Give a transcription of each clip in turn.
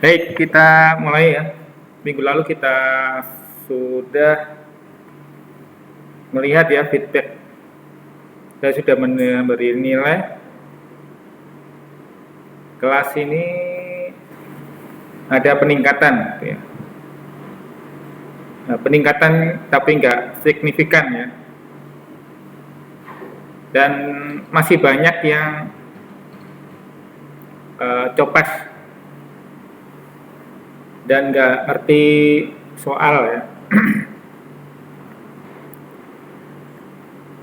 Baik, kita mulai ya. Minggu lalu kita sudah melihat ya feedback. Saya sudah memberi nilai. Kelas ini ada peningkatan, gitu ya. Nah, peningkatan tapi nggak signifikan ya. Dan masih banyak yang copas dan nggak ngerti soal ya.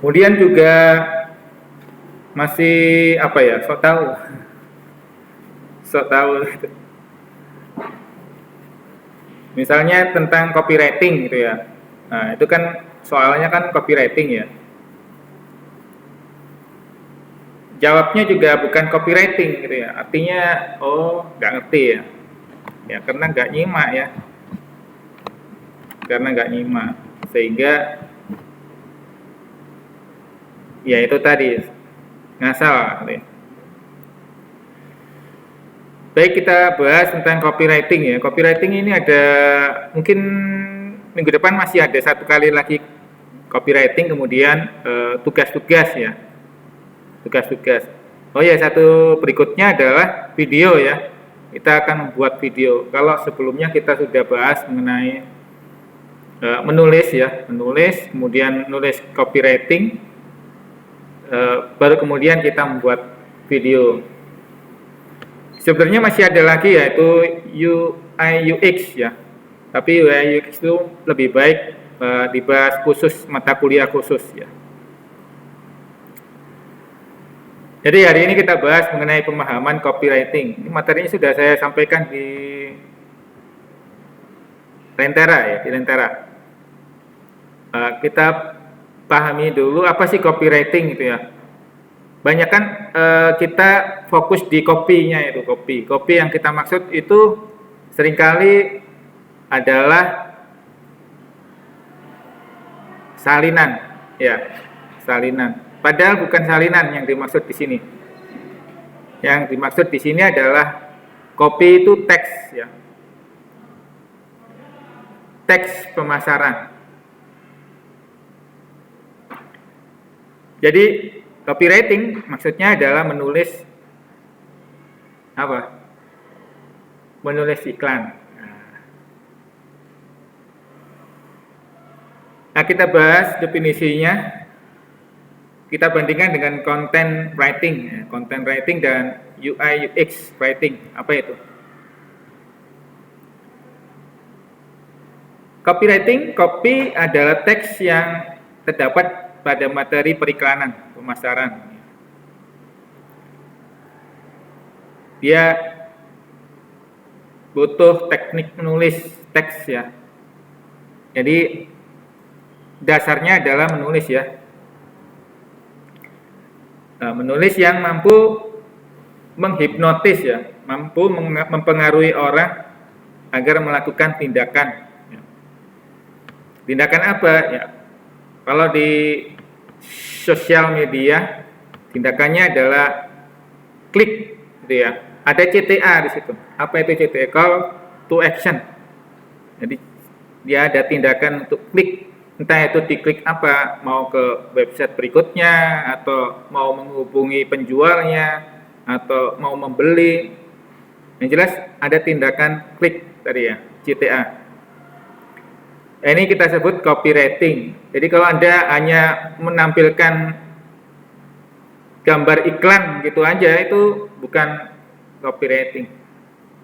Kemudian juga masih apa ya, sok tahu gitu. Misalnya tentang copywriting gitu ya. Nah, itu kan soalnya kan copywriting ya. Jawabnya juga bukan copywriting gitu ya. Artinya nggak ngerti ya. Ya karena nggak nyimak ya. Karena nggak nyimak sehingga ya itu tadi ngasal gitu ya. Baik, kita bahas tentang copywriting ya. Copywriting ini ada mungkin minggu depan masih ada satu kali lagi copywriting, kemudian tugas-tugas ya. Tugas-tugas. Oh ya, satu berikutnya adalah video ya. Kita akan membuat video. Kalau sebelumnya kita sudah bahas mengenai menulis ya, kemudian nulis copywriting, baru kemudian kita membuat video. Sebenarnya masih ada lagi yaitu UI UX ya. Tapi UI UX itu lebih baik dibahas khusus mata kuliah khusus ya. Jadi hari ini kita bahas mengenai pemahaman copywriting. Ini materinya sudah saya sampaikan di Lentera ya, di Lentera. Kita pahami dulu apa sih copywriting itu ya. Banyak kan kita fokus di copy-nya itu, copy. Copy yang kita maksud itu seringkali adalah salinan, ya, salinan. Padahal bukan salinan yang dimaksud di sini. Yang dimaksud di sini adalah copy itu teks, ya, teks pemasaran. Jadi copywriting maksudnya adalah menulis apa? Menulis iklan. Nah, kita bahas definisinya. Kita bandingkan dengan content writing, content writing dan UI UX writing. Apa itu? Copywriting, copy adalah teks yang terdapat pada materi periklanan, pemasaran. Dia butuh teknik menulis teks ya. Jadi dasarnya adalah menulis ya. Nah, menulis yang mampu menghipnotis ya, mampu mempengaruhi orang agar melakukan tindakan. Tindakan apa ya? Kalau di sosial media, tindakannya adalah klik, gitu ya. Ada CTA di situ. Apa itu CTA? Call to action. Jadi dia ada tindakan untuk klik. Entah itu diklik apa, mau ke website berikutnya, atau mau menghubungi penjualnya, atau mau membeli. Yang jelas ada tindakan klik tadi ya, CTA. Ini kita sebut copywriting. Jadi kalau Anda hanya menampilkan gambar iklan gitu aja, itu bukan copywriting.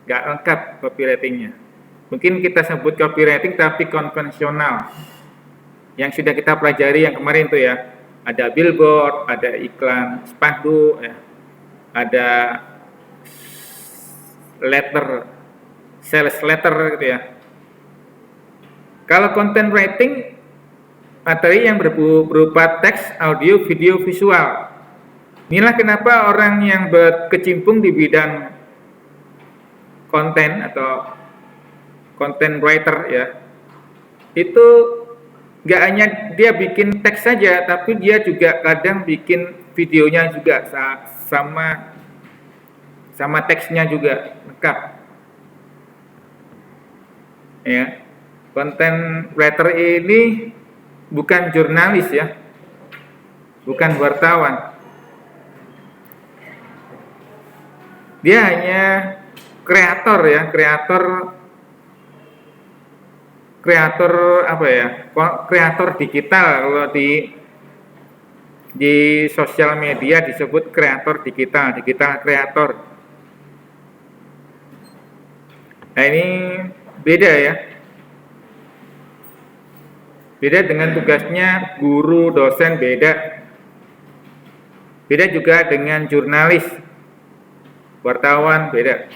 Nggak lengkap copywritingnya. Mungkin kita sebut copywriting tapi konvensional. Yang sudah kita pelajari yang kemarin tuh ya. Ada billboard, ada iklan spanduk, ya. Ada letter, sales letter gitu ya. Kalau content writing, materi yang berupa teks, audio, video, visual. Inilah kenapa orang yang berkecimpung di bidang konten atau content writer ya, itu nggak hanya dia bikin teks saja, tapi dia juga kadang bikin videonya juga sama teksnya juga lengkap. ya. Content writer ini bukan jurnalis ya, bukan wartawan. Dia hanya kreator ya, kreator apa ya? Kreator digital. Kalau di sosial media disebut kreator digital kreator. Nah, ini beda ya. Beda dengan tugasnya guru, dosen, beda. Beda juga dengan jurnalis, wartawan, beda.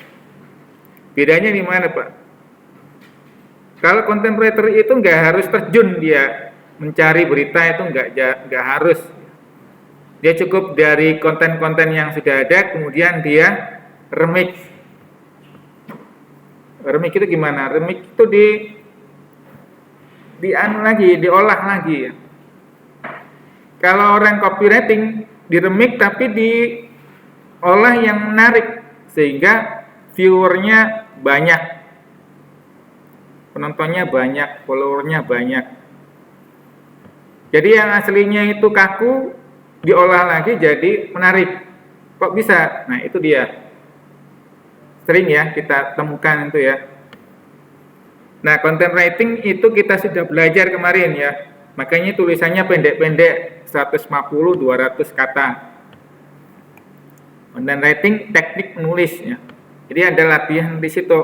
Bedanya di mana, Pak? Kalau content writer itu nggak harus terjun dia mencari berita, itu nggak harus. Dia cukup dari konten-konten yang sudah ada, kemudian dia remix. Remix itu gimana? Remix itu diolah lagi ya. Kalau orang copywriting diremix tapi diolah yang menarik sehingga viewernya banyak, penontonnya banyak, followernya banyak. Jadi yang aslinya itu kaku diolah lagi jadi menarik. Kok bisa? Nah, itu dia. Sering ya kita temukan itu ya. Nah, content writing itu kita sudah belajar kemarin ya. Makanya tulisannya pendek-pendek, 150-200 kata. Content writing teknik menulis ya. Jadi ada latihan di situ.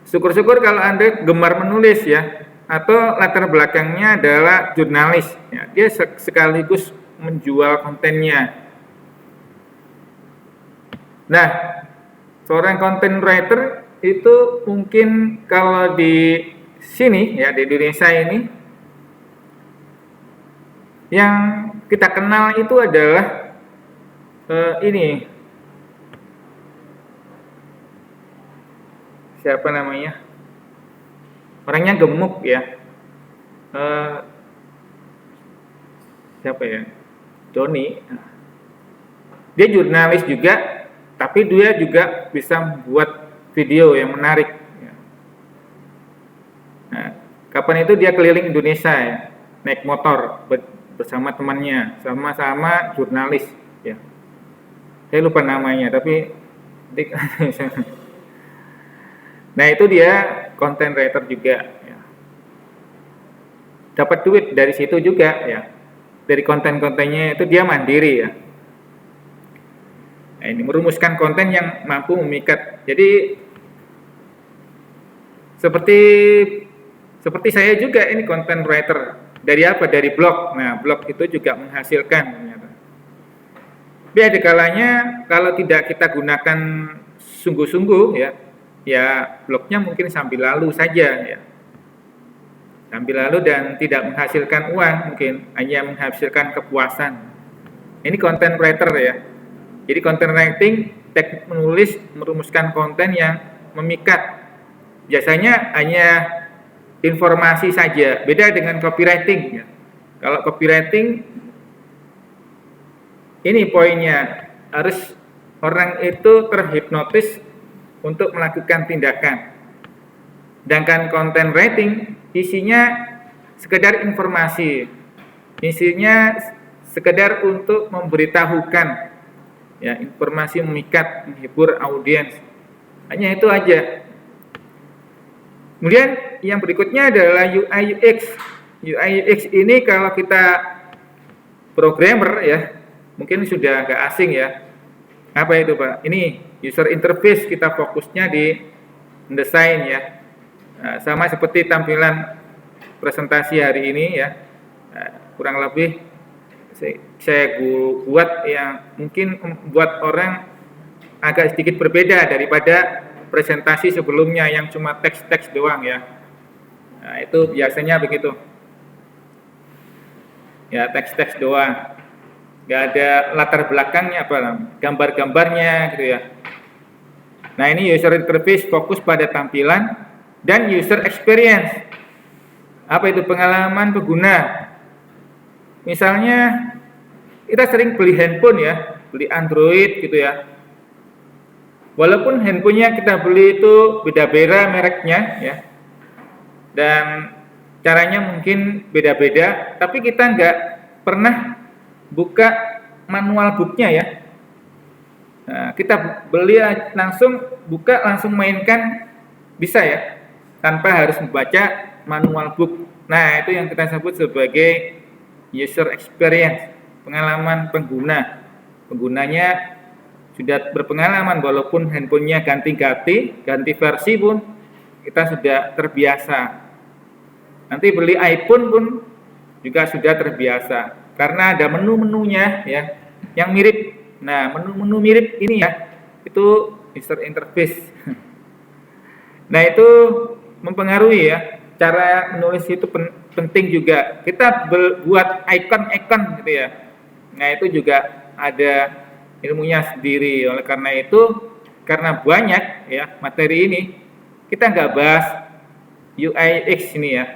Syukur-syukur kalau Anda gemar menulis ya, atau latar belakangnya adalah jurnalis ya. Dia sekaligus menjual kontennya. Nah, seorang content writer itu mungkin kalau di sini ya, di Indonesia ini yang kita kenal itu adalah ini siapa namanya, orangnya gemuk ya, siapa ya, Doni. Dia jurnalis juga, tapi dia juga bisa membuat video yang menarik. Nah, kapan itu dia keliling Indonesia ya, naik motor bersama temannya, sama-sama jurnalis ya. Saya lupa namanya, tapi nah itu dia content writer juga ya. Dapat duit dari situ juga ya. Dari konten-kontennya itu dia mandiri ya. Nah, ini merumuskan konten yang mampu memikat. Jadi seperti saya juga ini content writer. Dari apa? Dari blog. Nah, blog itu juga menghasilkan ternyata. Tapi ada kalanya kalau tidak kita gunakan sungguh-sungguh ya blognya mungkin sambil lalu saja ya. Sambil lalu dan tidak menghasilkan uang, mungkin hanya menghasilkan kepuasan. Ini content writer ya. Jadi content writing, teknik menulis, merumuskan konten yang memikat. Biasanya hanya informasi saja, beda dengan copywriting ya. Kalau copywriting, ini poinnya, harus orang itu terhipnotis untuk melakukan tindakan. Sedangkan content writing isinya sekedar informasi, isinya sekedar untuk memberitahukan ya, informasi memikat, menghibur audiens. Hanya itu aja. Kemudian yang berikutnya adalah UI UX. UI UX ini kalau kita programmer ya, mungkin sudah agak asing ya. Apa itu, Pak? Ini user interface, kita fokusnya di mendesain ya. Nah, sama seperti tampilan presentasi hari ini ya. Nah, kurang lebih saya buat yang mungkin membuat orang agak sedikit berbeda daripada presentasi sebelumnya yang cuma teks-teks doang ya. Nah, itu biasanya begitu. Ya, teks-teks doang. Nggak ada latar belakangnya, gambar-gambarnya gitu ya. Nah, ini user interface fokus pada tampilan dan user experience. Apa itu? Pengalaman pengguna. Misalnya kita sering beli handphone ya, beli Android gitu ya. Walaupun handphonenya kita beli itu beda-beda mereknya ya, dan caranya mungkin beda-beda, tapi kita nggak pernah buka manual booknya ya. Nah, kita beli langsung buka, langsung mainkan bisa ya, tanpa harus membaca manual book. Nah, itu yang kita sebut sebagai user experience, pengalaman pengguna. Penggunanya sudah berpengalaman, walaupun handphonenya ganti versi pun kita sudah terbiasa. Nanti beli iPhone pun juga sudah terbiasa, karena ada menu-menunya ya, yang mirip. Nah, menu-menu mirip ini ya, itu user interface. Nah, itu mempengaruhi ya, cara menulis itu penting juga. Kita buat icon-icon gitu ya. Nah, itu juga ada ilmunya sendiri. Oleh karena itu, karena banyak ya materi ini, kita nggak bahas UI UX ini ya.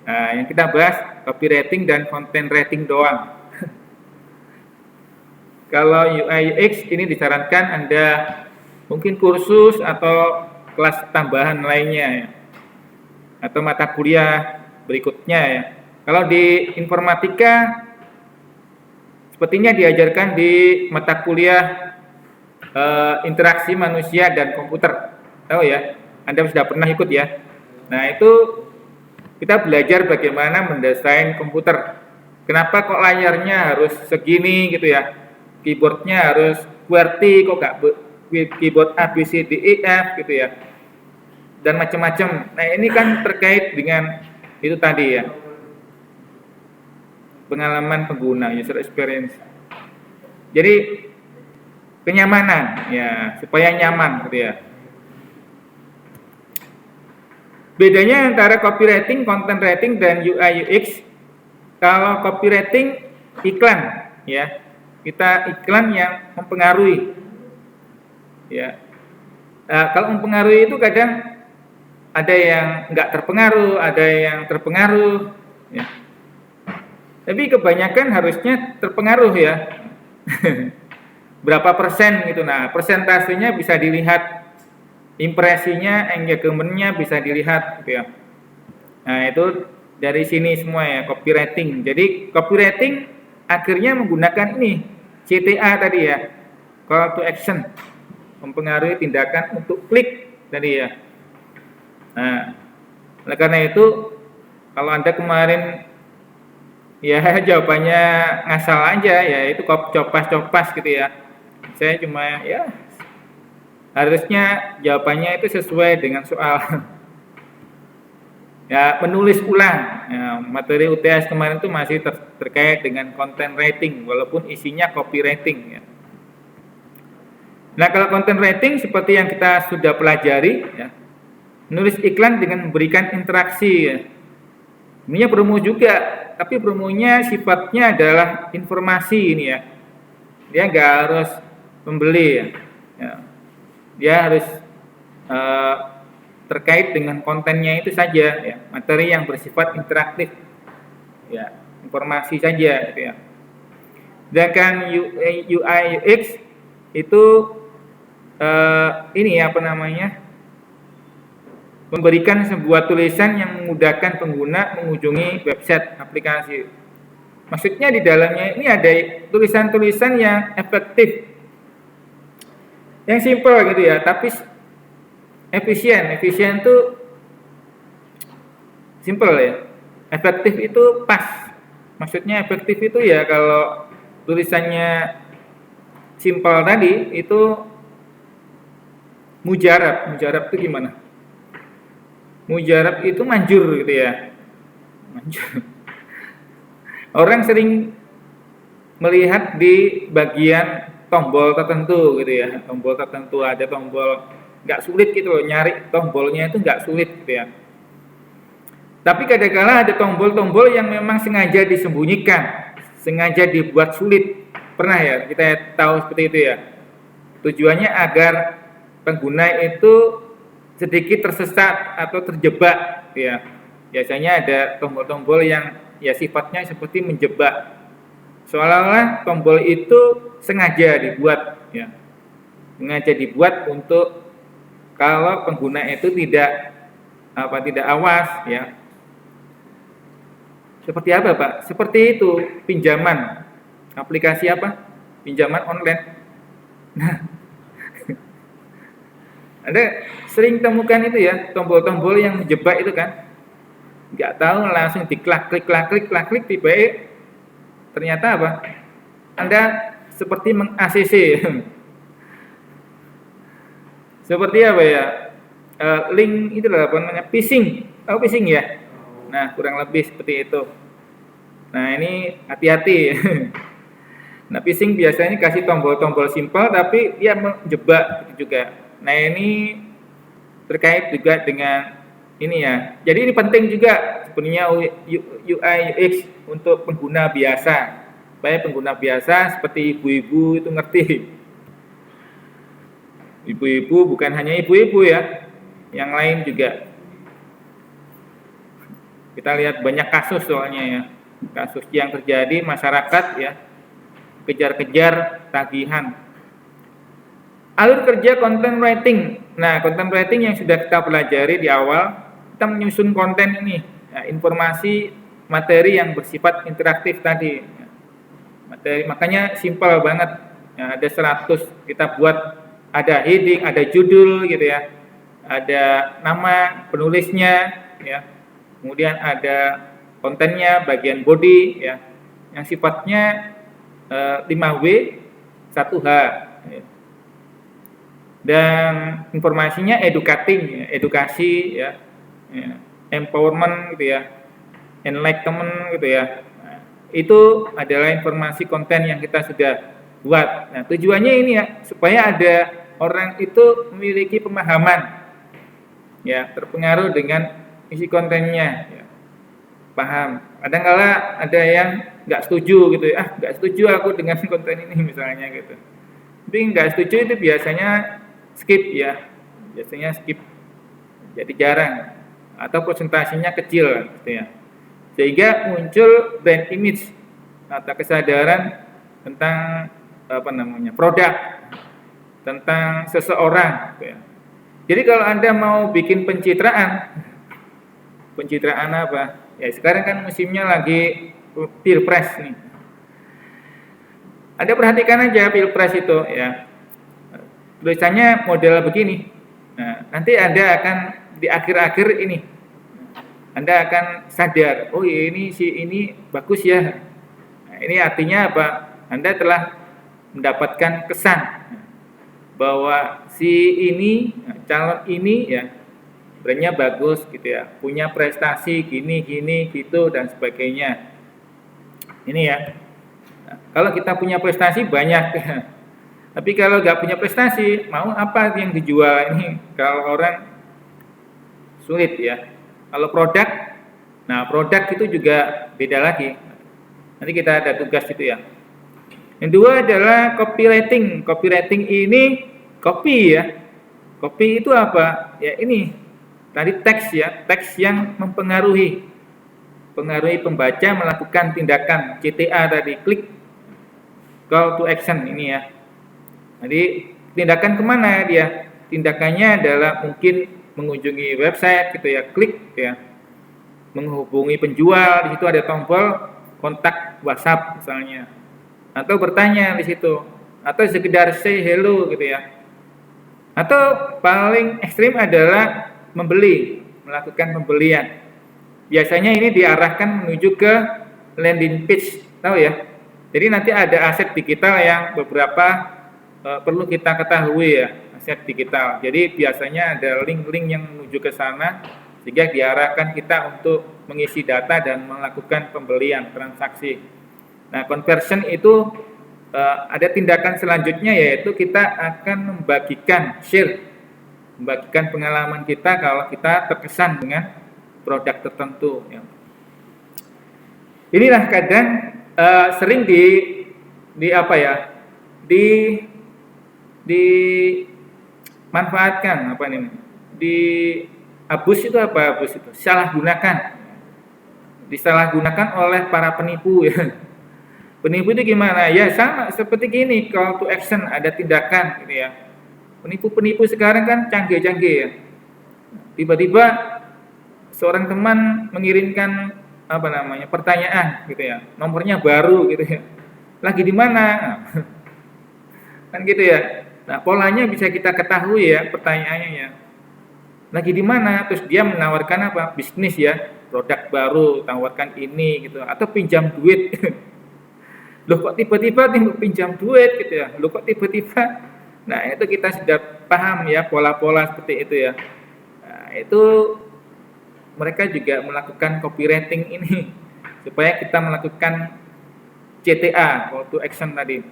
Nah, yang kita bahas copywriting dan content writing doang. Kalau UI UX ini disarankan Anda mungkin kursus atau kelas tambahan lainnya ya, atau mata kuliah berikutnya ya. Kalau di informatika sepertinya diajarkan di mata kuliah interaksi manusia dan komputer. Tahu ya, Anda sudah pernah ikut ya. Nah, itu kita belajar bagaimana mendesain komputer. Kenapa kok layarnya harus segini gitu ya, keyboardnya harus QWERTY, kok nggak keyboard A, B, C, D, E, F gitu ya, dan macam-macam. Nah, ini kan terkait dengan itu tadi ya, pengalaman pengguna, user experience. Jadi kenyamanan ya, supaya nyaman gitu ya. Bedanya antara copywriting, content writing, dan UI UX. Kalau copywriting iklan ya, kita iklan yang mempengaruhi ya. Kalau mempengaruhi itu kadang ada yang nggak terpengaruh, ada yang terpengaruh ya. Tapi kebanyakan harusnya terpengaruh ya. Berapa persen gitu. Nah, persentasenya bisa dilihat, impresinya, engagementnya bisa dilihat gitu ya. Nah, itu dari sini semua ya, copywriting. Jadi copywriting akhirnya menggunakan ini CTA tadi ya, call to action, mempengaruhi tindakan untuk klik tadi ya. Nah, oleh karena itu kalau Anda kemarin ya jawabannya ngasal aja ya, itu copas-copas gitu ya. Saya cuma ya harusnya jawabannya itu sesuai dengan soal. Ya, menulis ulang. Ya, materi UTS kemarin itu masih terkait dengan content writing, walaupun isinya copywriting ya. Nah, kalau content writing seperti yang kita sudah pelajari ya, menulis iklan dengan memberikan interaksi ya. Ini promo juga, tapi promonya sifatnya adalah informasi ini ya. Dia nggak harus membeli ya. Dia harus terkait dengan kontennya itu saja ya, materi yang bersifat interaktif ya, informasi saja gitu ya. Sedangkan UI UX itu ini apa namanya, memberikan sebuah tulisan yang memudahkan pengguna mengunjungi website aplikasi. Maksudnya di dalamnya ini ada tulisan-tulisan yang efektif, yang simple gitu ya, tapi efisien itu simple ya, efektif itu pas. Maksudnya efektif itu ya, kalau tulisannya simple tadi itu mujarab itu gimana? Mujarab itu manjur gitu ya, manjur. Orang sering melihat di bagian tombol tertentu gitu ya, tombol tertentu, ada tombol nggak sulit gitu loh, nyari tombolnya itu nggak sulit gitu ya. Tapi kadang-kala ada tombol-tombol yang memang sengaja disembunyikan, sengaja dibuat sulit. Pernah ya kita tahu seperti itu ya. Tujuannya agar pengguna itu sedikit tersesat atau terjebak ya. Biasanya ada tombol-tombol yang ya sifatnya seperti menjebak. Seolah-olah tombol itu sengaja dibuat ya. sengaja dibuat untuk kalau pengguna itu tidak awas ya. Seperti apa, Pak? Seperti itu, pinjaman. Aplikasi apa? Pinjaman online. Nah, Anda sering temukan itu ya, tombol-tombol yang menjebak itu kan. Nggak tahu, langsung klik, tiba-tiba ternyata apa? Anda seperti meng-ACC. Seperti apa ya? Link itu apa namanya? Phishing. Tahu phishing ya? Nah, kurang lebih seperti itu. Nah, ini hati-hati. Nah, phishing biasanya kasih tombol-tombol simpel tapi dia menjebak gitu juga. Nah, ini terkait juga dengan ini ya. Jadi ini penting juga sebenarnya UI UX untuk pengguna biasa. Supaya pengguna biasa seperti ibu-ibu itu ngerti. Ibu-ibu bukan hanya ibu-ibu ya, yang lain juga. Kita lihat banyak kasus soalnya ya. Kasus yang terjadi masyarakat ya kejar-kejar tagihan. Alur kerja content writing. Nah, content writing yang sudah kita pelajari di awal, kita menyusun konten ini, ya, informasi materi yang bersifat interaktif tadi. Materi, makanya simpel banget. Ya, ada 100 kita buat, ada heading, ada judul gitu ya. Ada nama penulisnya ya. Kemudian ada kontennya, bagian body ya. Yang sifatnya 5W 1H ya. Dan informasinya educating ya, edukasi ya, empowerment gitu ya, enlightenment gitu ya. Nah, itu adalah informasi konten yang kita sudah buat. Nah, tujuannya ini ya supaya ada orang itu memiliki pemahaman ya, terpengaruh dengan isi kontennya ya. Paham. Kadang-kala ada yang nggak setuju gitu ya, nggak setuju aku dengan konten ini misalnya gitu. Tapi nggak setuju itu biasanya skip ya, biasanya skip, jadi jarang atau presentasinya kecil gitu ya, sehingga muncul brand image atau kesadaran tentang apa namanya produk, tentang seseorang gitu ya. Jadi kalau Anda mau bikin pencitraan apa ya, sekarang kan musimnya lagi pilpres nih, Anda perhatikan aja pilpres itu ya, tulisannya model begini. Nah, nanti Anda akan di akhir-akhir ini Anda akan sadar, oh ini si ini bagus ya. Nah, ini artinya apa? Anda telah mendapatkan kesan bahwa si ini, calon ini ya, brandnya bagus gitu ya, punya prestasi gini gitu dan sebagainya. Ini ya. Nah, kalau kita punya prestasi banyak. Tapi kalau nggak punya prestasi, mau apa yang dijual ini? Kalau orang sulit ya. Kalau produk, nah produk itu juga beda lagi. Nanti kita ada tugas itu ya. Yang dua adalah copywriting. Copywriting ini copy ya. Copy itu apa? Ya ini tadi teks ya, teks yang mempengaruhi pembaca melakukan tindakan CTA tadi, klik, call to action ini ya. Jadi tindakan kemana dia? Tindakannya adalah mungkin mengunjungi website gitu ya, klik ya, menghubungi penjual, di situ ada tombol kontak WhatsApp misalnya, atau bertanya di situ, atau sekedar say hello gitu ya, atau paling ekstrim adalah melakukan pembelian. Biasanya ini diarahkan menuju ke landing page, tahu ya. Jadi nanti ada aset digital yang beberapa perlu kita ketahui ya, aset digital. Jadi biasanya ada link-link yang menuju ke sana sehingga diarahkan kita untuk mengisi data dan melakukan pembelian transaksi. Nah, conversion itu ada tindakan selanjutnya, yaitu kita akan membagikan pengalaman kita kalau kita terkesan dengan produk tertentu ya. Inilah kadang sering dimanfaatkan abus itu disalahgunakan oleh para penipu ya. Penipu itu gimana ya, sama seperti gini, call to action, ada tindakan gitu ya. Penipu-penipu sekarang kan canggih-canggih ya. Tiba-tiba seorang teman mengirimkan pertanyaan gitu ya, nomornya baru gitu ya. Lagi di mana? Nah, kan gitu ya. Nah, polanya bisa kita ketahui ya pertanyaannya ya. Lagi di mana? Terus dia menawarkan apa? Bisnis ya, produk baru, tawarkan ini gitu atau pinjam duit. Loh kok tiba-tiba pinjam duit gitu ya. Loh kok tiba-tiba. Nah, itu kita sudah paham ya pola-pola seperti itu ya. Nah, itu mereka juga melakukan copywriting ini supaya kita melakukan CTA, call to action tadi.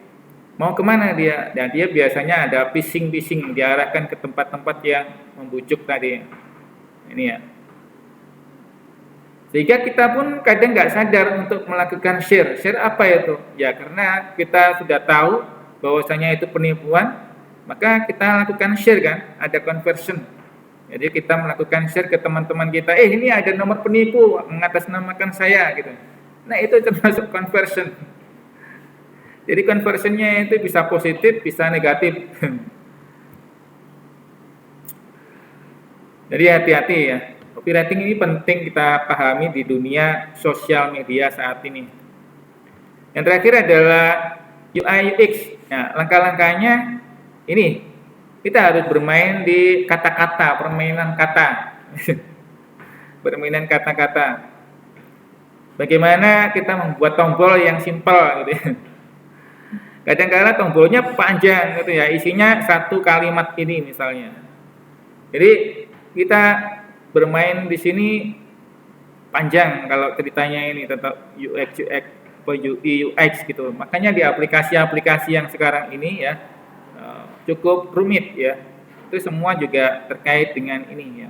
Mau kemana dia? Dan dia biasanya ada phishing-phishing, diarahkan ke tempat-tempat yang membujuk tadi. Ini ya. Sehingga kita pun kadang nggak sadar untuk melakukan share. Share apa itu? Ya karena kita sudah tahu bahwasanya itu penipuan, maka kita lakukan share kan, ada conversion. Jadi kita melakukan share ke teman-teman kita, ini ada nomor penipu mengatasnamakan saya gitu. Nah itu termasuk conversion. Jadi conversionnya itu bisa positif, bisa negatif. Jadi hati-hati ya. Copywriting ini penting kita pahami di dunia sosial media saat ini. Yang terakhir adalah UI UX. Nah, langkah-langkahnya ini kita harus bermain di kata-kata, permainan kata. Permainan kata-kata. Bagaimana kita membuat tombol yang simpel gitu ya. Kadang-kadang tombolnya panjang gitu ya, isinya satu kalimat ini misalnya. Jadi kita bermain di sini panjang kalau ceritanya ini tentang UX UI UX gitu. Makanya di aplikasi-aplikasi yang sekarang ini ya cukup rumit ya. Itu semua juga terkait dengan ini ya.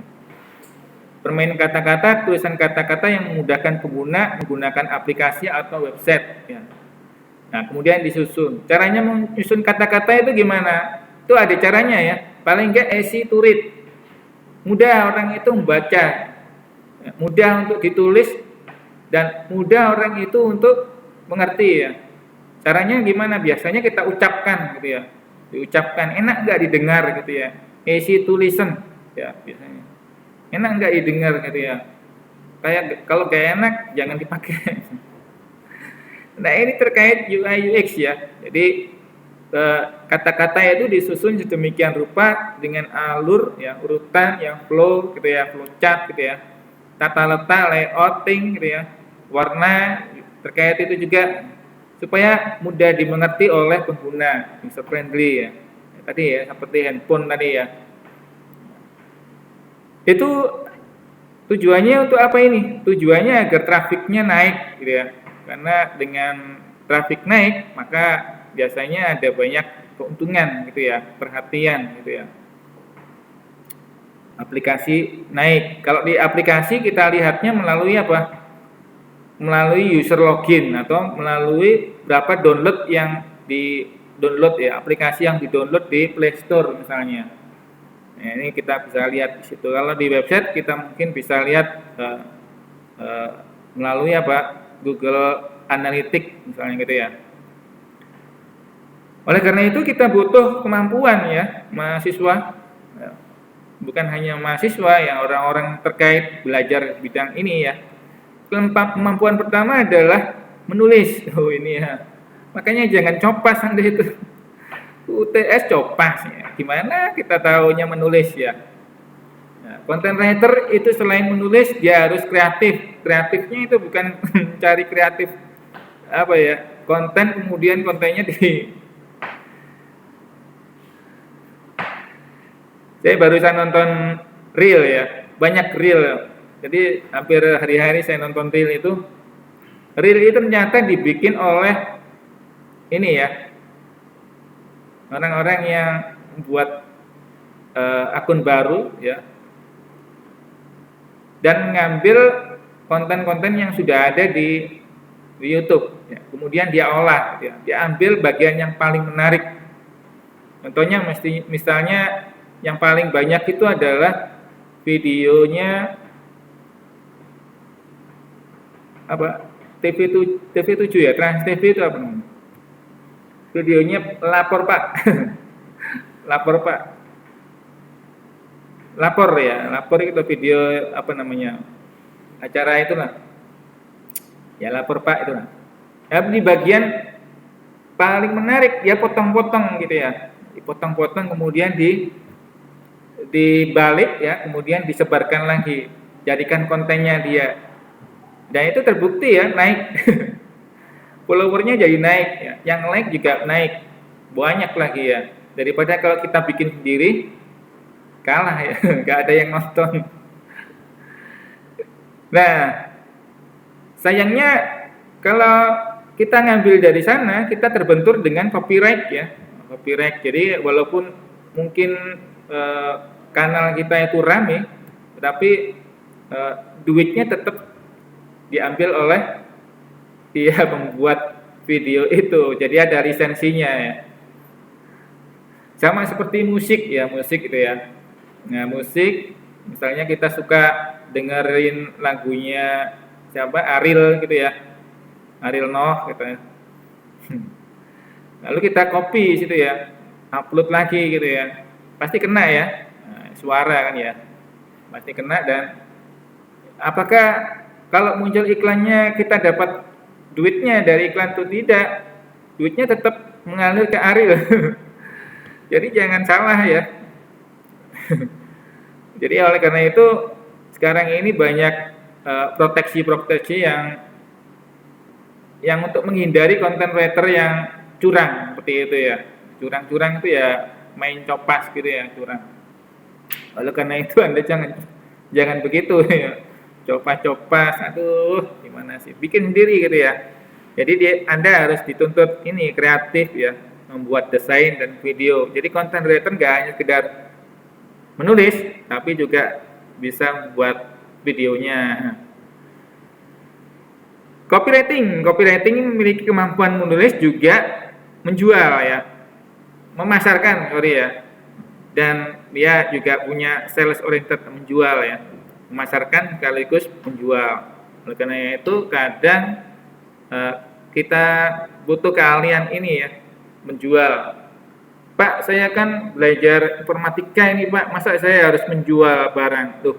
Permainan kata-kata, tulisan kata-kata yang memudahkan pengguna menggunakan aplikasi atau website ya. Nah, kemudian disusun. Caranya menyusun kata-kata itu gimana? Itu ada caranya ya. Paling enggak easy to read. Mudah orang itu membaca. Mudah untuk ditulis dan mudah orang itu untuk mengerti ya. Caranya gimana? Biasanya kita ucapkan gitu ya. Diucapkan, enak enggak didengar gitu ya. Easy to listen ya biasanya. Enak enggak didengar gitu ya. Kayak kalau gak enak jangan dipakai. Nah ini terkait UI UX ya. Jadi kata-kata itu disusun sedemikian rupa dengan alur ya, urutan yang flow gitu ya, flow chart gitu ya. Tata letak, layouting gitu ya. Warna terkait itu juga supaya mudah dimengerti oleh pengguna, user friendly ya. Tadi ya seperti handphone tadi ya. Itu tujuannya untuk apa ini? Tujuannya agar trafiknya naik gitu ya. Karena dengan trafik naik, maka biasanya ada banyak keuntungan gitu ya, perhatian gitu ya. Aplikasi naik. Kalau di aplikasi kita lihatnya melalui apa? Melalui user login atau melalui berapa download yang di-download ya, aplikasi yang di-download di Play Store misalnya. Nah, ini kita bisa lihat di situ. Kalau di website kita mungkin bisa lihat melalui apa? Google Analytics misalnya gitu ya. Oleh karena itu kita butuh kemampuan ya mahasiswa, bukan hanya mahasiswa yang orang-orang terkait belajar bidang ini ya. Kemampuan pertama adalah menulis. Oh ini ya. Makanya jangan copas Anda itu. UTS copas ya. Gimana kita tahunya menulis ya. Content writer itu selain menulis dia harus kreatif. Kreatifnya itu bukan cari kreatif apa ya konten kemudian kontennya saya barusan nonton reel ya, banyak reel. Jadi hampir hari-hari saya nonton reel itu. Reel itu ternyata dibikin oleh ini ya orang-orang yang membuat akun baru ya. Dan mengambil konten-konten yang sudah ada di YouTube ya. Kemudian dia olah ya. Dia ambil bagian yang paling menarik. Contohnya misalnya yang paling banyak itu adalah videonya apa? TV7 ya, Trans TV itu apa namanya? Videonya lapor Pak. Lapor Pak. lapor ya, lapor itu video apa namanya, acara itulah, ya lapor Pak itu lah. Di bagian paling menarik dia potong-potong gitu ya, dipotong-potong kemudian dibalik ya, kemudian disebarkan lagi, jadikan kontennya dia, dan itu terbukti ya naik. Followernya jadi naik ya, yang like juga naik banyak lagi ya, daripada kalau kita bikin sendiri kalah ya, nggak ada yang nonton. Nah, sayangnya kalau kita ngambil dari sana, kita terbentur dengan copyright ya, copyright. Jadi walaupun mungkin kanal kita itu rame, tetapi duitnya tetap diambil oleh dia membuat video itu. Jadi ada lisensinya ya. Sama seperti musik ya, musik itu ya. Nah, musik misalnya kita suka dengerin lagunya siapa, Ariel gitu ya, Ariel Noh gitu ya. Lalu kita copy situ ya, upload lagi gitu ya, pasti kena ya. Nah, suara kan ya, pasti kena. Dan apakah kalau muncul iklannya kita dapat duitnya dari iklan itu? Tidak, duitnya tetap mengalir ke Ariel. Jadi jangan salah ya. Jadi oleh karena itu sekarang ini banyak proteksi-proteksi yang untuk menghindari konten creator yang curang seperti itu ya. Curang-curang itu ya main copas gitu ya, curang. Oleh karena itu Anda jangan begitu ya. Copas-copas, aduh gimana sih, bikin sendiri gitu ya. Jadi Anda harus dituntut ini kreatif ya, membuat desain dan video. Jadi konten creator nggak hanya sekedar menulis, tapi juga bisa membuat videonya. Copywriting memiliki kemampuan menulis juga menjual ya, memasarkan ya, dan dia juga punya sales oriented, menjual ya, memasarkan sekaligus menjual. Oleh karena itu kadang kita butuh keahlian ini ya, menjual. Pak, saya kan belajar informatika ini Pak, masa saya harus menjual barang? Tuh,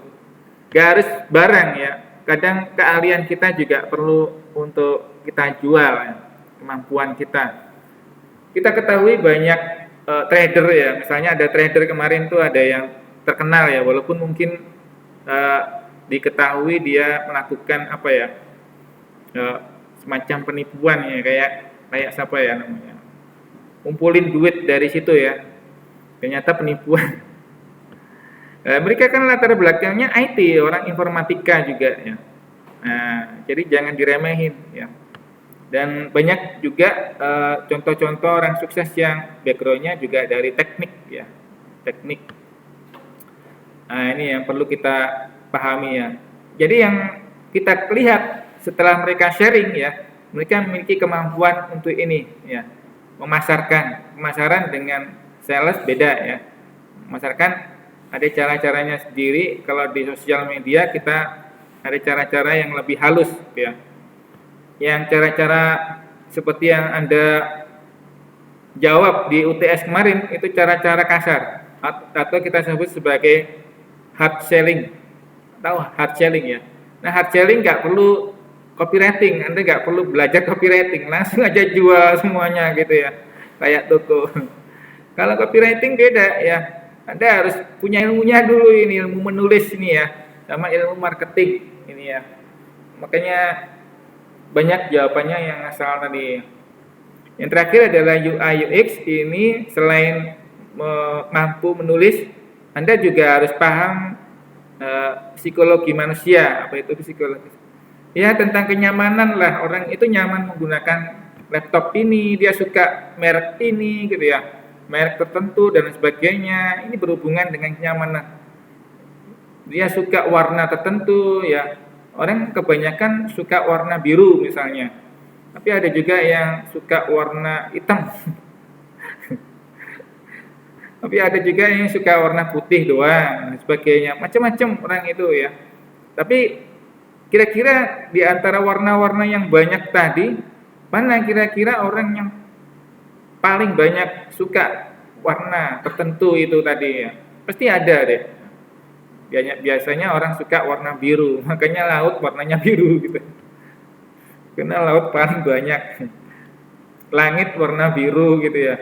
gak harus barang ya, kadang keahlian kita juga perlu untuk kita jual ya, kemampuan kita. Kita ketahui banyak trader ya, misalnya ada trader kemarin tuh ada yang terkenal ya, walaupun mungkin diketahui dia melakukan apa ya, semacam penipuan ya, kayak siapa ya namanya, kumpulin duit dari situ ya, ternyata penipuan. Mereka kan latar belakangnya IT, orang informatika juga ya. Nah, jadi jangan diremehin ya. Dan banyak juga contoh-contoh orang sukses yang backgroundnya juga dari teknik ya, teknik. Nah, ini yang perlu kita pahami ya. Jadi yang kita lihat setelah mereka sharing ya, mereka memiliki kemampuan untuk ini ya, pemasaran dengan sales beda ya. Memasarkan ada cara-caranya sendiri. Kalau di sosial media kita ada cara-cara yang lebih halus ya. Yang cara-cara seperti yang Anda jawab di UTS kemarin itu cara-cara kasar atau kita sebut sebagai hard selling. Tahu hard selling ya? Nah, hard selling nggak perlu copywriting, Anda nggak perlu belajar copywriting, langsung aja jual semuanya gitu ya, kayak toko. Kalau copywriting beda ya, Anda harus punya ilmunya dulu, ini ilmu menulis ini ya, sama ilmu marketing ini ya. Makanya banyak jawabannya yang asal tadi. Yang terakhir adalah UI UX. Ini selain mampu menulis, Anda juga harus paham psikologi manusia. Apa itu psikologi? Ya, tentang kenyamanan lah. Orang itu nyaman menggunakan laptop ini, dia suka merek ini gitu ya, merek tertentu dan sebagainya. Ini berhubungan dengan kenyamanan. Dia suka warna tertentu ya. Orang kebanyakan suka warna biru misalnya, tapi ada juga yang suka warna hitam. Tapi ada juga yang suka warna putih doang dan sebagainya. Macam-macam orang itu ya. Tapi kira-kira di antara warna-warna yang banyak tadi, mana kira-kira orang yang paling banyak suka warna tertentu itu tadi ya? Pasti ada deh. Biasanya orang suka warna biru, makanya laut warnanya biru gitu. Karena laut paling banyak. Langit warna biru gitu ya.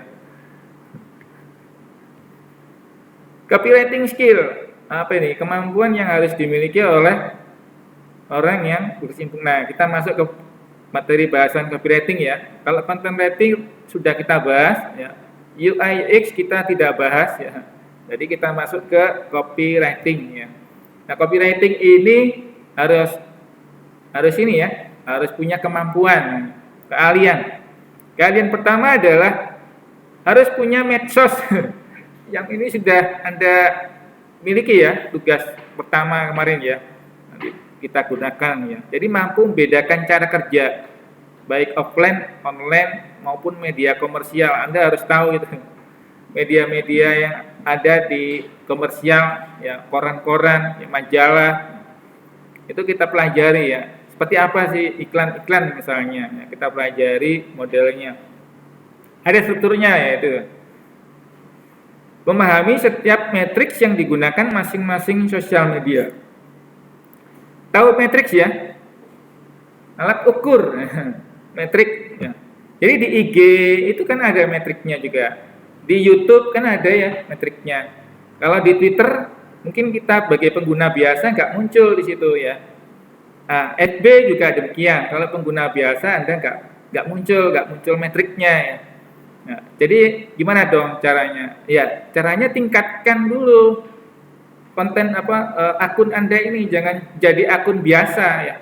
Copywriting skill, apa ini? Kemampuan yang harus dimiliki oleh orang yang berkecimpung. Nah, kita masuk ke materi bahasan copywriting ya. Kalau content writing sudah kita bahas ya. UI UX kita tidak bahas ya. Jadi kita masuk ke copywriting ya. Nah, copywriting ini harus ini ya, harus punya kemampuan, keahlian. Keahlian pertama adalah harus punya medsos. Yang ini sudah Anda miliki ya, tugas pertama kemarin ya. Nanti kita gunakan ya. Jadi mampu membedakan cara kerja baik offline, online maupun media komersial. Anda harus tahu itu. Media-media yang ada di komersial ya, koran-koran, ya, majalah. Itu kita pelajari ya. Seperti apa sih iklan-iklan misalnya, ya, kita pelajari modelnya. Ada strukturnya ya itu. Memahami setiap matriks yang digunakan masing-masing sosial media. Tahu matriks ya? Alat ukur metrik ya. Jadi di IG itu kan ada metriknya juga. Di YouTube kan ada ya metriknya. Kalau di Twitter mungkin kita sebagai pengguna biasa nggak muncul di situ ya. Nah, FB juga demikian. Kalau pengguna biasa Anda nggak muncul metriknya ya. Nah, jadi gimana dong caranya? Ya, caranya tingkatkan dulu konten akun Anda ini, jangan jadi akun biasa ya.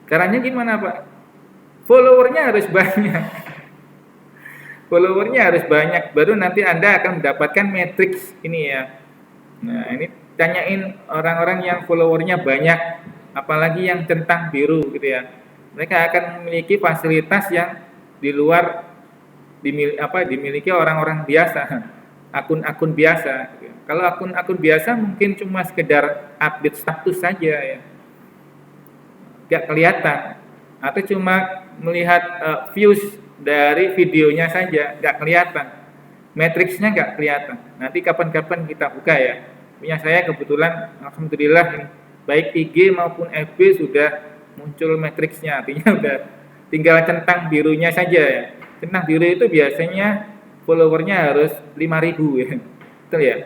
Caranya gimana, Pak? Followernya harus banyak. Followernya harus banyak, baru nanti Anda akan mendapatkan matriks ini ya. Nah, ini tanyain orang-orang yang followernya banyak, apalagi yang centang biru gitu ya. Mereka akan memiliki fasilitas yang di luar dimiliki orang-orang biasa, akun-akun biasa. Gitu. Kalau akun-akun biasa mungkin cuma sekedar update status saja ya, nggak kelihatan, atau cuma melihat views dari videonya saja, nggak kelihatan, matriksnya nggak kelihatan. Nanti kapan-kapan kita buka ya. Punya saya kebetulan, alhamdulillah ini, baik IG maupun FB sudah muncul matriksnya, artinya udah tinggal centang birunya saja ya. Centang biru itu biasanya followernya harus 5.000 ya, betul ya,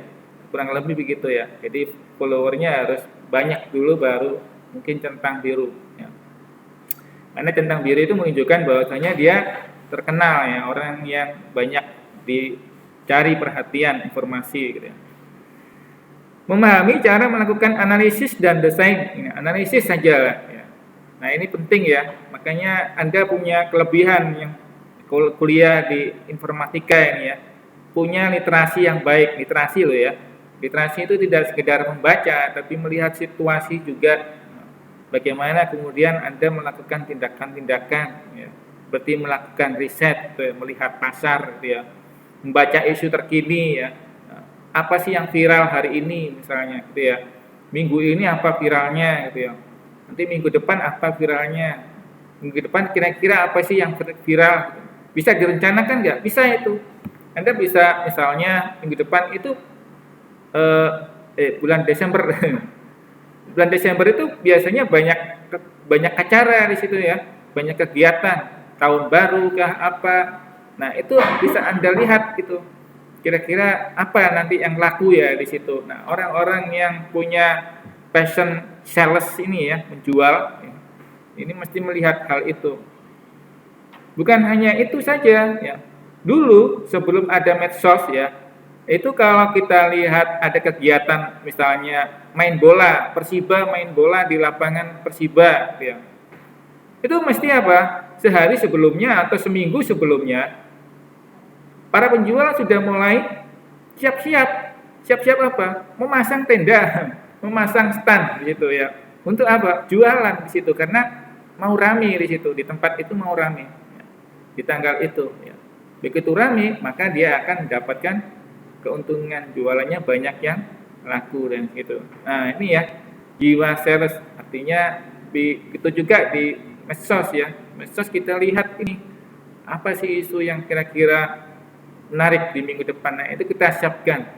kurang lebih begitu ya. Jadi followernya harus banyak dulu baru mungkin centang biru ya. Karena centang biru itu menunjukkan bahwasanya dia terkenal ya, orang yang banyak dicari perhatian informasi gitu ya. Memahami cara melakukan analisis dan desain, ya, analisis saja ya. Nah ini penting ya, makanya Anda punya kelebihan yang kuliah di informatika ini ya, punya literasi yang baik, literasi loh ya. Literasi itu tidak sekedar membaca, tapi melihat situasi juga. Bagaimana kemudian Anda melakukan tindakan-tindakan, ya. Berarti melakukan riset, melihat pasar, gitu ya. Membaca isu terkini, ya. Apa sih yang viral hari ini, misalnya, gitu ya. Minggu ini apa viralnya, gitu ya. Nanti minggu depan apa viralnya. Minggu depan kira-kira apa sih yang viral. Bisa direncanakan nggak? Bisa itu. Anda bisa misalnya minggu depan itu bulan Desember. Bulan Desember itu biasanya banyak acara di situ ya, banyak kegiatan, tahun baru kah apa. Nah, itu bisa Anda lihat gitu. Kira-kira apa nanti yang laku ya di situ. Nah, orang-orang yang punya passion sales ini ya, menjual, ini mesti melihat hal itu. Bukan hanya itu saja ya. Dulu sebelum ada medsos ya, itu kalau kita lihat ada kegiatan misalnya main bola, Persiba main bola di lapangan Persiba ya. Itu mesti apa? Sehari sebelumnya atau seminggu sebelumnya para penjual sudah mulai siap-siap. Siap-siap apa? Memasang tenda, memasang stand gitu ya. Untuk apa? Jualan di situ karena mau rame di situ, di tempat itu mau rame. Di tanggal itu ya. Begitu rame, maka dia akan mendapatkan keuntungan, jualannya banyak yang laku dan gitu. Nah, ini ya jiwa sales, artinya itu juga di medsos ya. Medsos kita lihat ini apa sih isu yang kira-kira menarik di minggu depan. Nah, itu kita siapkan.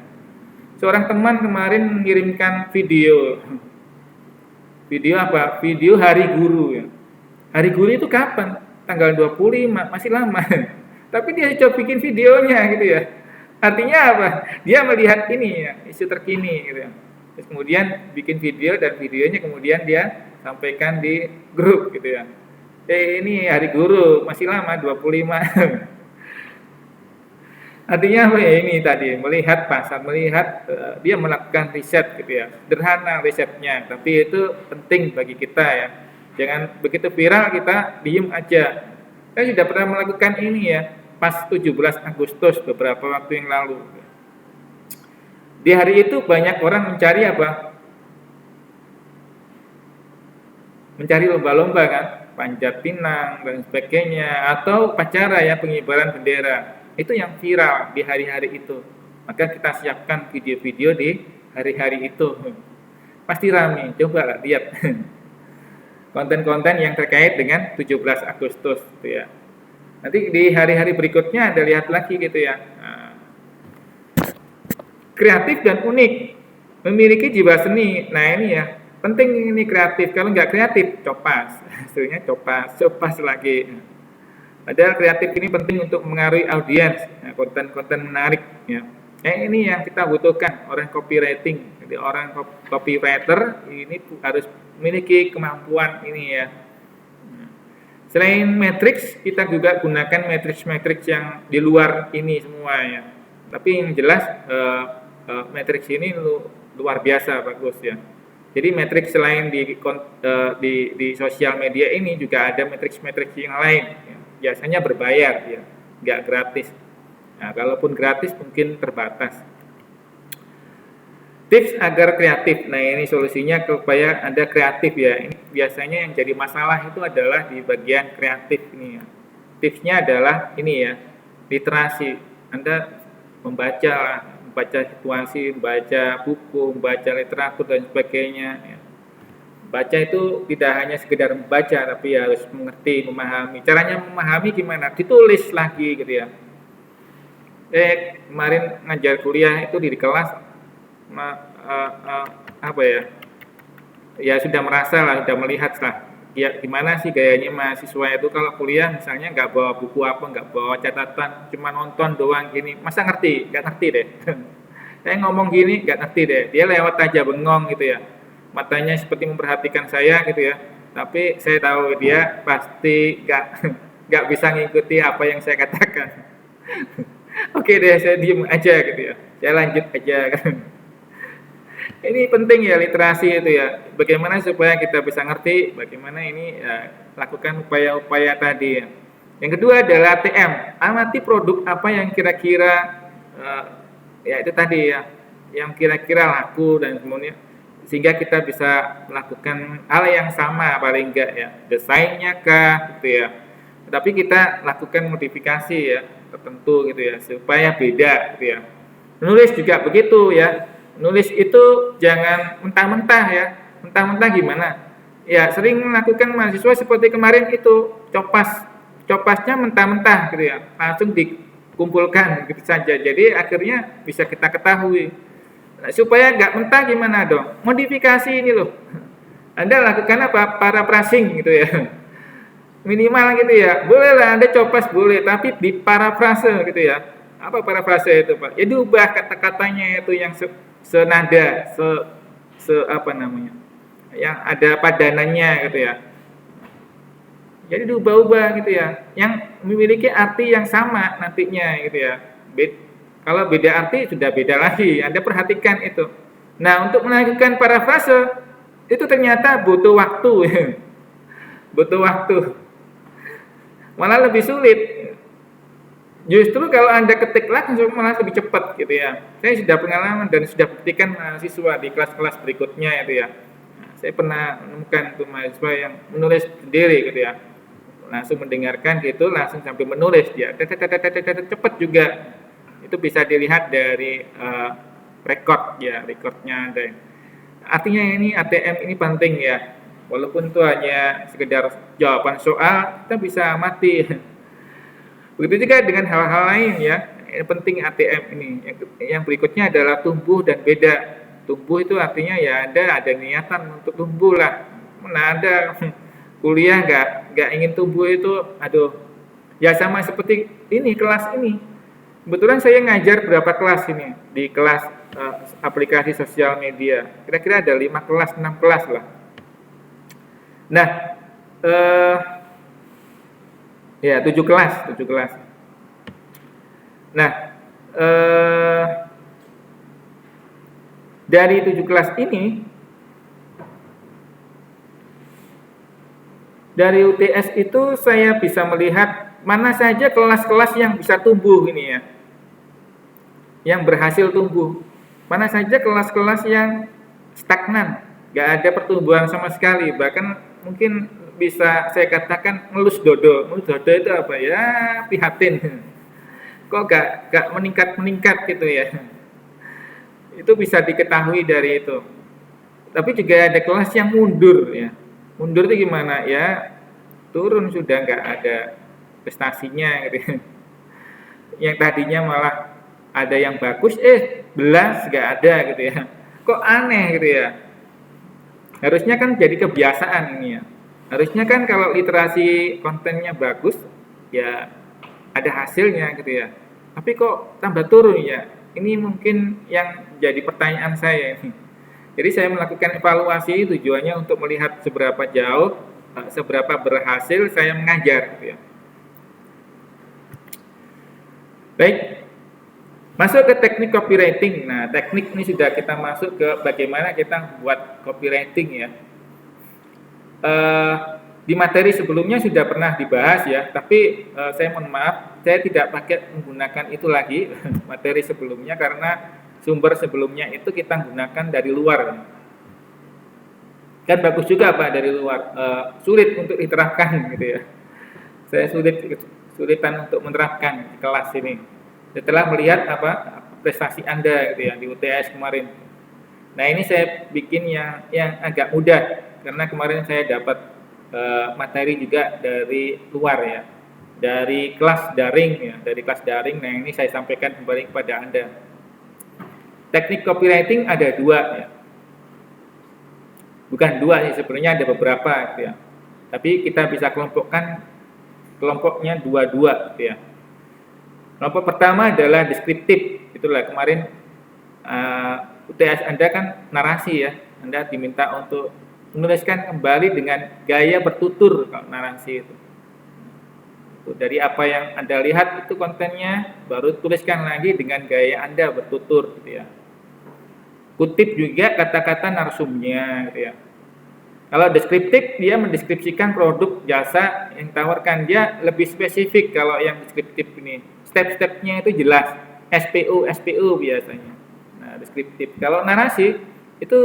Seorang teman kemarin mengirimkan video. Video apa? Video Hari Guru ya. Hari Guru itu kapan? Tanggal 25, masih lama. Tapi dia coba bikin videonya gitu ya. Artinya apa? Dia melihat ini ya, isu terkini gitu ya. Terus kemudian bikin video dan videonya kemudian dia sampaikan di grup gitu ya. Ini Hari Guru, masih lama 25. Artinya apa ya, ini tadi melihat pasar, melihat dia melakukan riset gitu ya. Sederhana risetnya, tapi itu penting bagi kita ya. Jangan begitu viral kita diem aja. Saya sudah pernah melakukan ini ya, pas 17 Agustus beberapa waktu yang lalu. Di hari itu banyak orang mencari apa? Mencari lomba-lomba kan, panjat pinang dan sebagainya, atau upacara ya, pengibaran bendera. Itu yang viral di hari-hari itu. Maka kita siapkan video-video di hari-hari itu. Pasti rame, coba lah lihat. Konten-konten yang terkait dengan 17 Agustus gitu ya. Nanti di hari-hari berikutnya Anda lihat lagi gitu ya. Nah, kreatif dan unik, memiliki jiwa seni. Nah ini ya, penting ini kreatif. Kalau nggak kreatif, copas. Hasilnya copas lagi. Padahal kreatif ini penting untuk mengaruhi audiens, ya, konten-konten menarik. Ya. Ini yang kita butuhkan, orang copywriting. Jadi orang copywriter ini harus memiliki kemampuan ini ya. Selain matrix, kita juga gunakan matrix-matrix yang di luar ini semua ya. Tapi yang jelas matrix ini luar biasa bagus ya. Jadi matrix selain di sosial media ini juga ada matrix-matrix yang lain. Ya. Biasanya berbayar ya, nggak gratis. Nah, kalaupun gratis mungkin terbatas. Tips agar kreatif. Nah, ini solusinya supaya Anda kreatif ya. Ini biasanya yang jadi masalah itu adalah di bagian kreatif ini ya. Tipsnya adalah ini ya, literasi. Anda membaca situasi, membaca buku, membaca literatur dan sebagainya ya. Baca itu tidak hanya sekedar membaca, tapi harus mengerti, memahami. Caranya memahami gimana? Ditulis lagi gitu ya. Kemarin ngajar kuliah itu di kelas apa ya? Ya sudah merasa lah, sudah melihat lah. Ya gimana sih gayanya mahasiswa itu kalau kuliah misalnya nggak bawa buku apa, nggak bawa catatan, cuma nonton doang gini. Masa ngerti? Nggak ngerti deh. Saya ngomong gini nggak ngerti deh. Dia lewat aja bengong gitu ya. Matanya seperti memperhatikan saya gitu ya, tapi saya tahu dia pasti nggak bisa ngikuti apa yang saya katakan. Oke deh, saya diem aja gitu ya, saya lanjut aja kan. Ini penting ya literasi itu ya, bagaimana supaya kita bisa ngerti, bagaimana ini ya, lakukan upaya-upaya tadi ya. Yang kedua adalah ATM, amati produk apa yang kira-kira ya itu tadi ya, yang kira-kira laku dan kemudian sehingga kita bisa melakukan hal yang sama paling enggak ya, desainnya kah gitu ya, tapi kita lakukan modifikasi ya tertentu gitu ya supaya beda gitu ya. Menulis juga begitu ya, nulis itu jangan mentah-mentah ya. Mentah-mentah gimana ya, sering melakukan mahasiswa seperti kemarin itu, copasnya mentah-mentah gitu ya, langsung dikumpulkan gitu saja, jadi akhirnya bisa kita ketahui. Nah, supaya nggak mentah gimana dong? Modifikasi ini loh. Anda lakukan apa? Paraphrasing gitu ya. Minimal gitu ya. Boleh lah Anda copas boleh, tapi di parafrase gitu ya. Apa parafrase itu, Pak? Ya diubah kata-katanya itu yang senada, apa namanya? Yang ada padanannya gitu ya. Jadi diubah-ubah gitu ya. Yang memiliki arti yang sama nantinya gitu ya. Kalau beda arti sudah beda lagi, Anda perhatikan itu. Nah, untuk melakukan parafrase itu ternyata butuh waktu. Butuh waktu. Malah lebih sulit. Justru kalau Anda ketik langsung malah lebih cepat gitu ya. Saya sudah pengalaman dan sudah buktikan mahasiswa di kelas-kelas berikutnya itu ya. Nah, saya pernah menemukan tuh mahasiswa yang menulis sendiri gitu ya. Langsung mendengarkan gitu, langsung sampai menulis dia. Cepat juga. Itu bisa dilihat dari rekodnya ada. Artinya ini ATM ini penting ya, walaupun itu hanya sekedar jawaban soal, kita bisa amati. Begitu juga dengan hal-hal lain ya, Ini penting ATM ini. Yang berikutnya adalah tumbuh dan beda. Tumbuh itu artinya ya ada niatan untuk tumbuh lah. Mana ada kuliah nggak ingin tumbuh itu, aduh. Ya sama seperti ini kelas ini. Kebetulan saya ngajar berapa kelas ini di kelas aplikasi sosial media. Kira-kira ada 5 kelas, 6 kelas lah. Nah, ya 7 kelas. Nah, dari 7 kelas ini, dari UTS itu saya bisa melihat mana saja kelas-kelas yang bisa tumbuh ini ya, yang berhasil tumbuh. Mana saja kelas-kelas yang stagnan, nggak ada pertumbuhan sama sekali, bahkan mungkin bisa saya katakan ngelus dodo. Ngelus dodo itu apa ya, prihatin. Kok nggak meningkat gitu ya. Itu bisa diketahui dari itu. Tapi juga ada kelas yang mundur ya. Mundur itu gimana ya? Turun sudah, nggak ada prestasinya gitu. Yang tadinya malah ada yang bagus, belas nggak ada gitu ya. Kok aneh gitu ya. Harusnya kan jadi kebiasaan ini ya. Harusnya kan kalau literasi kontennya bagus, ya ada hasilnya gitu ya. Tapi kok tambah turun ya. Ini mungkin yang jadi pertanyaan saya ini. Jadi saya melakukan evaluasi tujuannya untuk melihat seberapa jauh, seberapa berhasil saya mengajar gitu ya. Baik, masuk ke teknik copywriting. Nah, teknik ini sudah kita masuk ke bagaimana kita buat copywriting ya. Di materi sebelumnya sudah pernah dibahas ya, tapi saya mohon maaf, saya tidak pakai menggunakan itu lagi materi sebelumnya karena sumber sebelumnya itu kita gunakan dari luar. Kan bagus juga Pak dari luar, sulit untuk diterapkan gitu ya. Saya sulitan untuk menerapkan di kelas ini. Setelah melihat prestasi Anda gitu ya di UTS kemarin. Nah, ini saya bikin yang agak mudah karena kemarin saya dapat materi juga dari luar ya, dari kelas daring ya, dari kelas daring. Nah, ini saya sampaikan kembali kepada Anda. Teknik copywriting ada 2 ya, bukan 2 sih, sebenarnya ada beberapa gitu ya, tapi kita bisa kelompoknya 2 gitu ya. Kelompok pertama adalah deskriptif, itulah kemarin UTS Anda kan narasi ya, Anda diminta untuk menuliskan kembali dengan gaya bertutur kalau narasi itu. Dari apa yang Anda lihat itu kontennya, baru tuliskan lagi dengan gaya Anda bertutur gitu ya. Kutip juga kata-kata narsumnya gitu ya. Kalau deskriptif, dia mendeskripsikan produk jasa yang ditawarkan, dia lebih spesifik. Kalau yang deskriptif ini step-stepnya itu jelas, SPO biasanya. Nah, deskriptif. Kalau narasi itu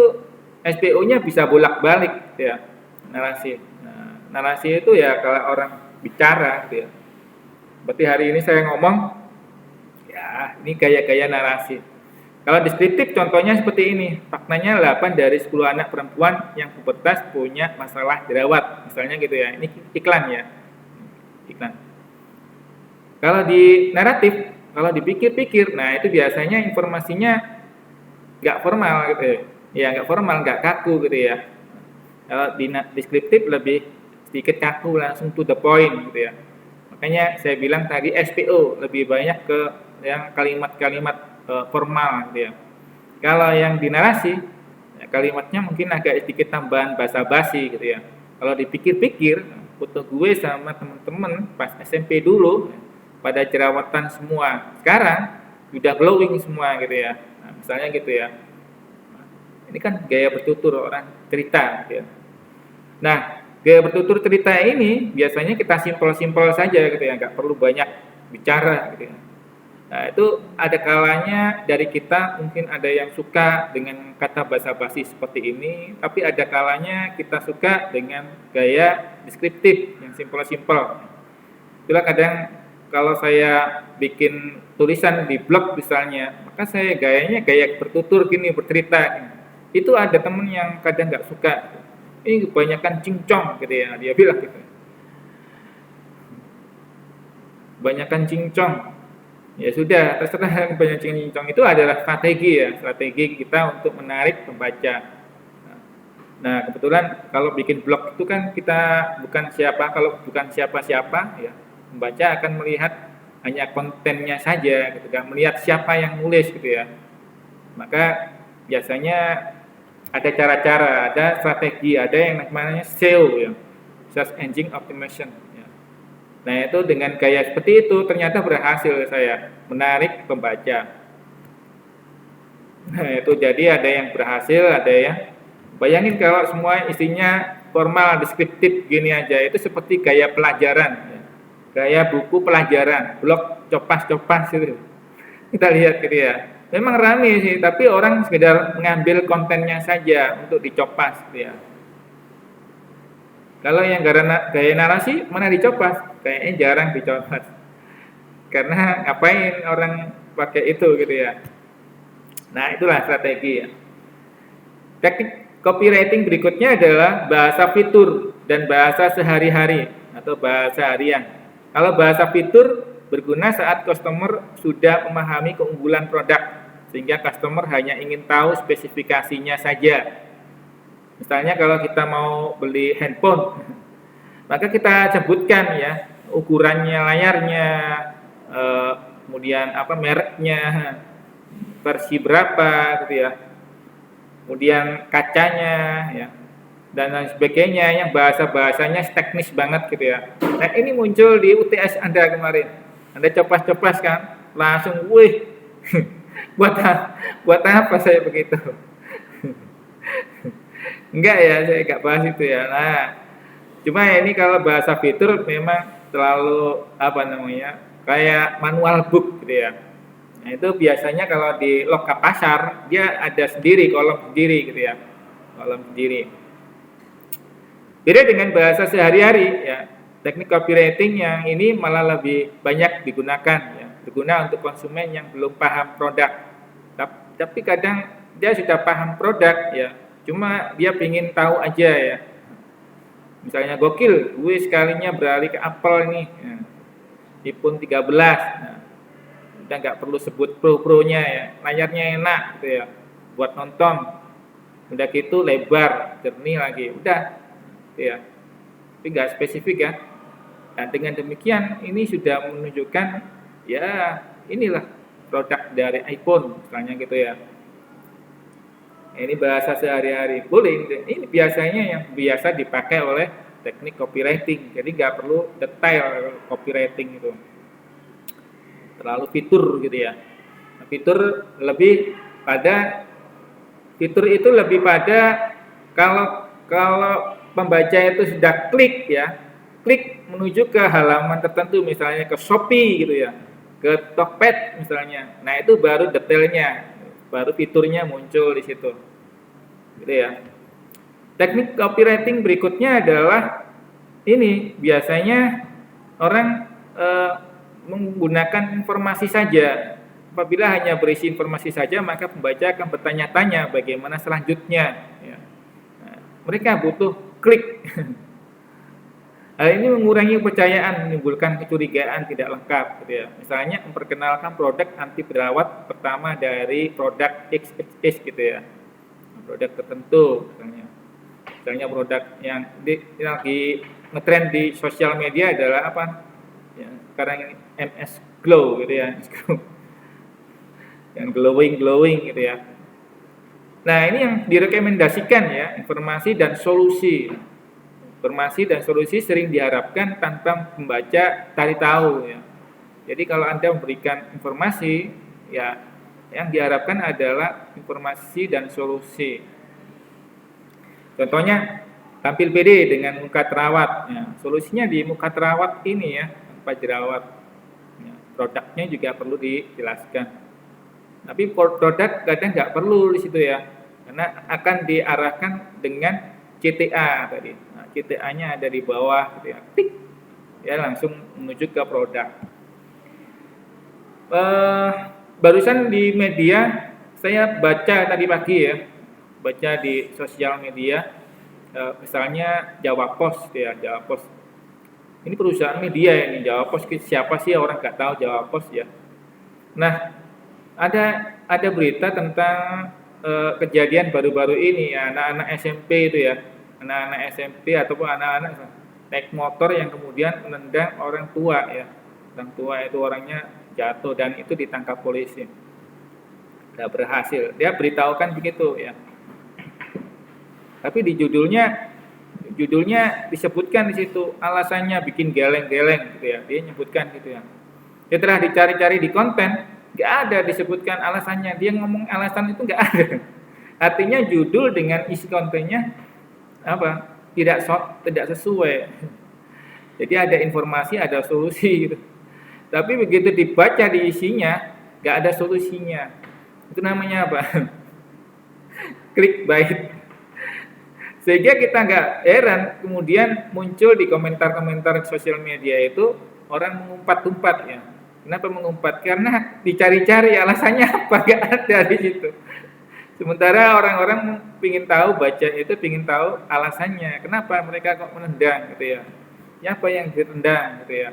SPO-nya bisa bolak-balik gitu ya, narasi. Nah, narasi itu ya kalau orang bicara gitu ya. Berarti hari ini saya ngomong, ya ini gaya-gaya narasi. Kalau deskriptif contohnya seperti ini, faktanya 8 dari 10 anak perempuan yang pubertas punya masalah jerawat, misalnya gitu ya. Ini iklan ya, iklan. Kalau di naratif, kalau dipikir-pikir, nah itu biasanya informasinya nggak formal gitu ya. Ya nggak formal, nggak kaku gitu ya. Kalau di deskriptif lebih sedikit kaku, langsung to the point gitu ya. Makanya saya bilang tadi SPO lebih banyak ke yang kalimat-kalimat formal gitu ya. Kalau yang di narasi ya kalimatnya mungkin agak sedikit tambahan basa-basi gitu ya. Kalau dipikir-pikir, foto gue sama teman-teman pas SMP dulu pada jerawatan semua, sekarang udah glowing semua gitu ya. Nah, misalnya gitu ya. Ini kan gaya bertutur orang cerita gitu ya. Nah, gaya bertutur cerita ini biasanya kita simpel-simpel saja gitu ya, nggak perlu banyak bicara gitu ya. Nah, itu ada kalanya dari kita mungkin ada yang suka dengan kata basa-basi seperti ini, tapi ada kalanya kita suka dengan gaya deskriptif yang simpel-simpel. Itulah kadang kalau saya bikin tulisan di blog misalnya, maka saya gayanya gaya bertutur gini, bercerita gini. Itu ada temen yang kadang nggak suka, ini kebanyakan cincong gitu ya, dia bilang gitu, kebanyakan cincong Ya sudah, terserah banyak cincong itu adalah strategi ya, strategi kita untuk menarik pembaca. Nah, kebetulan kalau bikin blog itu kan kita bukan siapa, kalau bukan siapa-siapa ya, pembaca akan melihat hanya kontennya saja gitu, nggak melihat siapa yang nulis gitu ya. Maka biasanya ada cara-cara, ada strategi, ada yang namanya SEO ya, Search Engine Optimization. Ya. Nah itu dengan gaya seperti itu ternyata berhasil saya menarik pembaca. Nah itu jadi ada yang berhasil, ada yang bayangin kalau semua isinya formal, deskriptif gini aja, itu seperti gaya pelajaran, ya. Gaya buku pelajaran, blog copas-copas itu. Kita lihat gitu ya. Memang rame sih, tapi orang sekedar mengambil kontennya saja untuk dicopas gitu ya. Kalau yang gaya narasi mana dicopas? Kayaknya jarang dicopas. Karena ngapain orang pakai itu gitu ya. Nah, itulah strategi ya. Teknik copywriting berikutnya adalah bahasa fitur dan bahasa sehari-hari atau bahasa harian. Kalau bahasa fitur berguna saat customer sudah memahami keunggulan produk, sehingga customer hanya ingin tahu spesifikasinya saja. Misalnya kalau kita mau beli handphone, maka kita sebutkan ya ukurannya, layarnya, kemudian apa mereknya, versi berapa gitu ya, kemudian kacanya ya, dan lain sebagainya, yang bahasanya teknis banget gitu ya. Nah ini muncul di UTS Anda kemarin, Anda copas-copas kan, langsung, wih, buat apa saya begitu? Enggak ya, saya enggak bahas itu ya. Nah, cuma ya ini kalau bahasa fitur memang terlalu apa namanya, kayak manual book gitu ya. Nah itu biasanya kalau di loka pasar dia ada sendiri, kolom sendiri gitu ya, kolom sendiri. Beda dengan bahasa sehari-hari ya, teknik copywriting yang ini malah lebih banyak digunakan ya, berguna untuk konsumen yang belum paham produk. Tapi kadang dia sudah paham produk ya, cuma dia ingin tahu aja ya. Misalnya gokil, gue sekalinya beralih ke Apple nih, ya. iPhone 13. Nah, udah nggak perlu sebut pro-pronya ya, layarnya enak gitu ya, buat nonton. Udah gitu lebar, jernih lagi, udah. Ya, tapi nggak spesifik ya. Nah, dengan demikian ini sudah menunjukkan ya inilah produk dari iPhone misalnya gitu ya. Ini bahasa sehari-hari boleh. Ini biasanya yang biasa dipakai oleh teknik copywriting. Jadi nggak perlu detail copywriting itu. Terlalu fitur gitu ya. Nah, fitur itu lebih pada kalau pembaca itu sudah klik ya, klik menuju ke halaman tertentu, misalnya ke Shopee gitu ya, ke Tokped misalnya. Nah itu baru detailnya, baru fiturnya muncul di situ, gitu ya. Teknik copywriting berikutnya adalah ini biasanya orang menggunakan informasi saja. Apabila hanya berisi informasi saja, maka pembaca akan bertanya-tanya bagaimana selanjutnya. Ya. Nah, mereka butuh klik. Hal ini mengurangi kepercayaan, menimbulkan kecurigaan tidak lengkap gitu ya. Misalnya memperkenalkan produk anti jerawat pertama dari produk XXX gitu ya. Produk tertentu misalnya produk yang lagi ngetrend di sosial media adalah apa? Ya, sekarang ini MS Glow gitu ya. Yang glowing gitu ya. Nah, ini yang direkomendasikan ya, informasi dan solusi. Informasi dan solusi sering diharapkan tanpa membaca cari tahu ya. Jadi kalau Anda memberikan informasi ya, yang diharapkan adalah informasi dan solusi. Contohnya tampil pede dengan muka terawat ya. Solusinya di muka terawat ini ya, tanpa jerawat ya. Produknya juga perlu dijelaskan. Tapi produk kadang nggak perlu di situ ya, karena akan diarahkan dengan CTA tadi. Nah, CTA-nya ada di bawah, gitu ya. Tik, ya langsung menuju ke produk. Barusan di media saya baca tadi pagi ya, baca di sosial media, misalnya Jawa Pos, ya Jawa Pos. Ini perusahaan media ini Jawa Pos. Siapa sih orang nggak tahu Jawa Pos ya? Nah, ada berita tentang kejadian baru-baru ini ya, anak-anak SMP itu ya, anak-anak SMP ataupun anak-anak naik motor yang kemudian menendang orang tua ya, orang tua itu orangnya jatuh dan itu ditangkap polisi, nggak berhasil. Dia beritahukan begitu ya, tapi di judulnya disebutkan di situ alasannya bikin geleng-geleng gitu ya, dia nyebutkan gitu ya. Setelah dicari-cari di konten, nggak ada disebutkan alasannya. Dia ngomong alasan itu nggak ada. Artinya judul dengan isi kontennya apa? Tidak sesuai. Jadi ada informasi, ada solusi gitu. Tapi begitu dibaca di isinya, nggak ada solusinya. Itu namanya apa? Clickbait. Sehingga kita nggak heran kemudian muncul di komentar-komentar sosial media itu orang mengumpat-umpat ya. Kenapa mengumpat? Karena dicari-cari alasannya apa, nggak ada di situ. Sementara orang-orang ingin tahu, baca itu ingin tahu alasannya. Kenapa mereka kok menendang gitu ya. Apa yang ditendang gitu ya.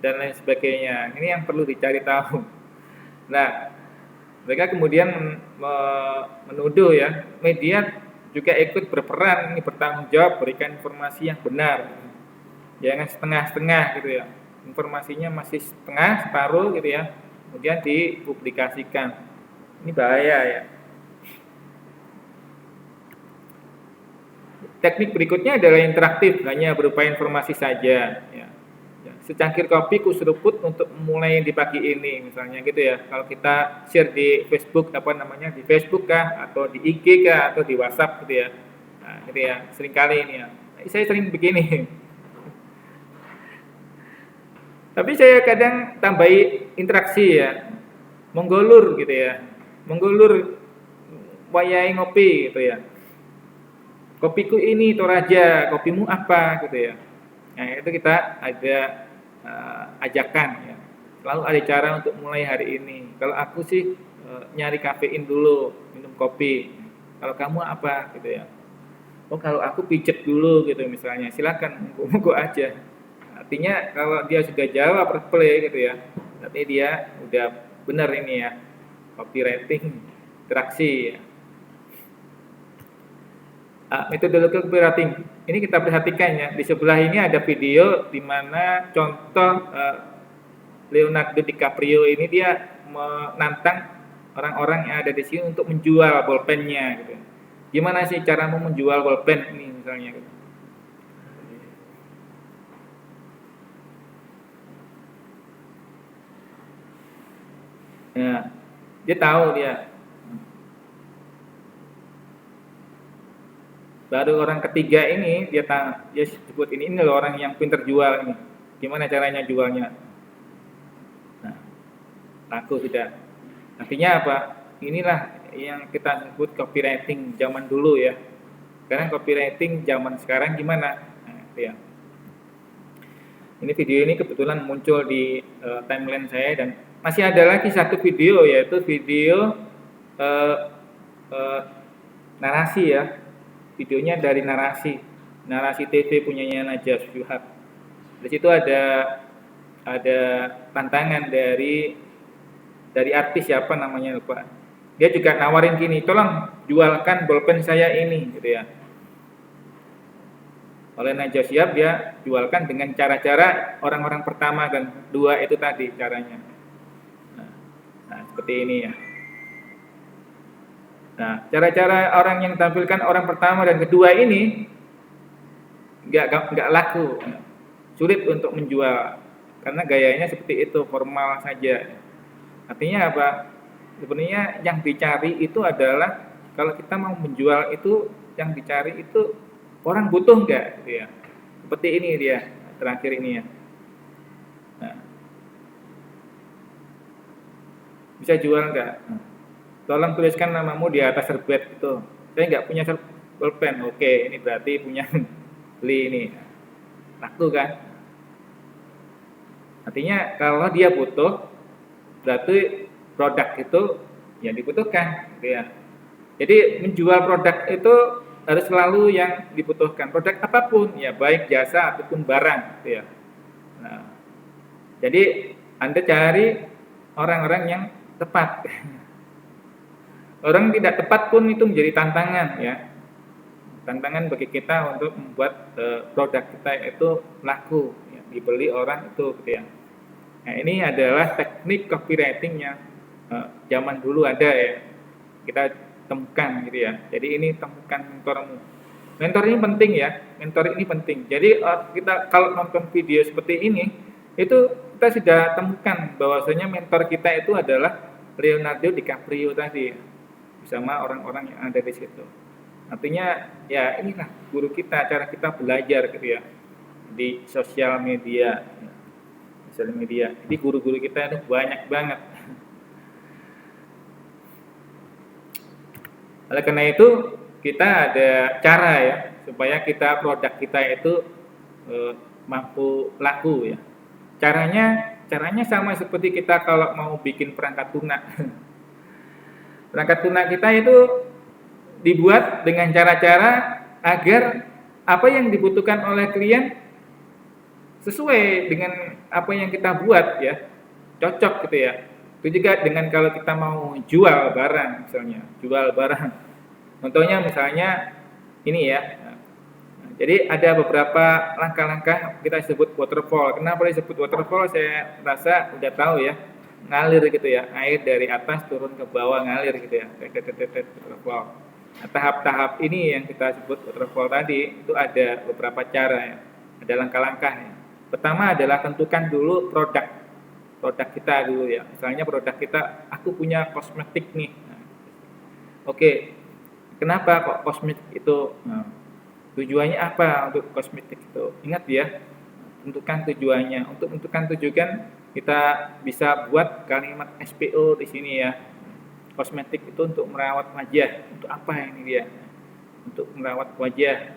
Dan lain sebagainya. Ini yang perlu dicari tahu. Nah, mereka kemudian menuduh ya, media juga ikut berperan, ini bertanggung jawab, berikan informasi yang benar. Jangan setengah-setengah gitu ya. Informasinya masih setengah, separuh gitu ya, kemudian dipublikasikan. Ini bahaya ya. Teknik berikutnya adalah interaktif, hanya berupa informasi saja. Ya. Secangkir kopi ku seruput untuk mulai di pagi ini, misalnya gitu ya. Kalau kita share di Facebook, di Facebook kah, atau di IG kah, atau di WhatsApp gitu ya. Nah, gitu ya, seringkali ini ya. Saya sering begini. Tapi saya kadang tambahi interaksi ya, menggulur gitu ya, menggulur wayai ngopi gitu ya. Kopiku ini Toraja, kopimu apa gitu ya. Nah itu kita ada ajakan ya. Selalu ada cara untuk mulai hari ini. Kalau aku sih nyari kafein dulu, minum kopi. Kalau kamu apa gitu ya. Oh kalau aku pijet dulu gitu misalnya, silakan monggo aja. Artinya kalau dia sudah jawab replay gitu ya, berarti dia udah benar ini ya, copywriting interaksi ya. Metodologi copywriting ini kita perhatikan ya, di sebelah ini ada video di mana contoh Leonardo DiCaprio ini dia menantang orang-orang yang ada di sini untuk menjual bolpennya gitu. Gimana sih cara menjual bolpen ini misalnya gitu. Ya, dia tahu dia. Baru orang ketiga ini dia sebut ini loh orang yang pinter jual ini. Gimana caranya jualnya? Nah, laku sudah. Artinya apa? Inilah yang kita sebut copywriting zaman dulu ya. Sekarang copywriting zaman sekarang gimana? Nah, itu ya. Ini video ini kebetulan muncul di timeline saya dan masih ada lagi satu video yaitu video narasi ya. Videonya dari narasi TV punyanya Najwa Shihab. Di situ ada tantangan dari artis siapa namanya lupa. Dia juga nawarin gini, tolong jualkan bolpen saya ini gitu ya. Oleh Najwa Shihab dia jualkan dengan cara-cara orang-orang pertama dan dua itu tadi caranya. Nah seperti ini ya. Nah, cara-cara orang yang tampilkan orang pertama dan kedua ini nggak laku, sulit untuk menjual karena gayanya seperti itu, formal saja. Artinya apa? Sebenarnya yang dicari itu adalah kalau kita mau menjual itu yang dicari itu orang butuh nggak, gitu ya. Seperti ini dia terakhir ini ya. Nah, bisa jual nggak? Tolong tuliskan namamu di atas serbet itu. Saya nggak punya pulpen. Oke, ini berarti punya beli ini. Laku kan? Artinya kalau dia butuh, berarti produk itu yang dibutuhkan, gitu ya. Jadi menjual produk itu harus selalu yang dibutuhkan. Produk apapun, ya baik jasa ataupun barang, gitu ya. Nah, jadi Anda cari orang-orang yang tepat. Orang tidak tepat pun itu menjadi tantangan ya. Tantangan bagi kita untuk membuat produk kita itu laku, ya, dibeli orang itu gitu ya. Nah, ini adalah teknik copywriting yang zaman dulu ada ya. Kita temukan gitu ya. Jadi ini temukan mentormu. Mentor ini penting ya. Mentor ini penting. Jadi kita kalau nonton video seperti ini itu kita sudah temukan bahwasanya mentor kita itu adalah Leonardo DiCaprio tadi bersama orang-orang yang ada di situ. Artinya ya inilah guru kita, cara kita belajar gitu ya di sosial media. Sosial media. Jadi guru-guru kita itu banyak banget. Oleh karena itu kita ada cara ya supaya kita produk kita itu mampu laku ya. Caranya sama seperti kita kalau mau bikin perangkat lunak. Perangkat lunak kita itu dibuat dengan cara-cara agar apa yang dibutuhkan oleh klien sesuai dengan apa yang kita buat ya, cocok gitu ya. Itu juga dengan kalau kita mau jual barang misalnya, jual barang. Contohnya misalnya ini ya. Jadi ada beberapa langkah-langkah kita sebut waterfall. Kenapa disebut waterfall? Saya rasa udah tahu ya, ngalir gitu ya, air dari atas turun ke bawah ngalir gitu ya, waterfall. Nah, tahap-tahap ini yang kita sebut waterfall tadi itu ada beberapa cara ya, ada langkah-langkahnya. Pertama adalah tentukan dulu produk kita dulu ya. Misalnya produk kita, aku punya kosmetik nih. Nah, oke, kenapa kok kosmetik itu? Nah, tujuannya apa untuk kosmetik itu? Ingat ya, tentukan tujuannya. Untuk menentukan tujuan kita bisa buat kalimat SPO di sini ya. Kosmetik itu untuk merawat wajah. Untuk apa ini dia? Untuk merawat wajah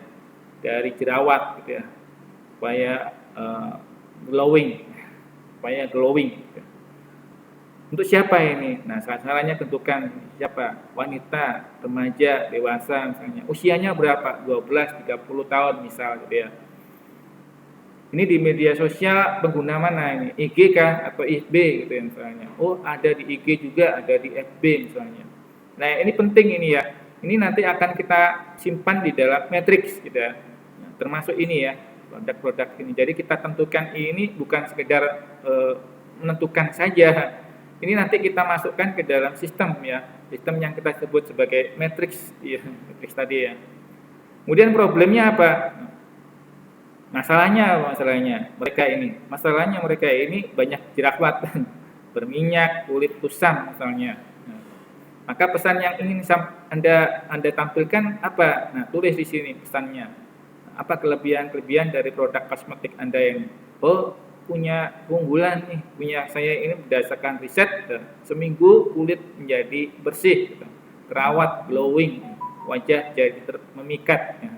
dari jerawat gitu ya. Supaya glowing. Supaya glowing gitu. Untuk siapa ini? Nah, sasarannya tentukan siapa? Wanita, remaja, dewasa misalnya. Usianya berapa? 12, 30 tahun misal gitu ya. Ini di media sosial pengguna mana ini? IG kah atau FB gitu ya misalnya. Oh, ada di IG juga, ada di FB misalnya. Nah, ini penting ini ya. Ini nanti akan kita simpan di dalam matriks gitu ya. Nah, termasuk ini ya, produk-produk ini. Jadi kita tentukan ini bukan sekedar menentukan saja. Ini nanti kita masukkan ke dalam sistem ya. Sistem yang kita sebut sebagai matriks ya, matriks tadi ya. Kemudian problemnya apa? Masalahnya masalahnya mereka ini banyak jerawat, berminyak, kulit kusam misalnya. Nah, maka pesan yang ingin Anda tampilkan apa? Nah, tulis di sini pesannya. Apa kelebihan-kelebihan dari produk kosmetik Anda ini? Oh, punya keunggulan nih, punya saya ini berdasarkan riset, seminggu kulit menjadi bersih, gitu, terawat, glowing, wajah jadi memikat. Ya.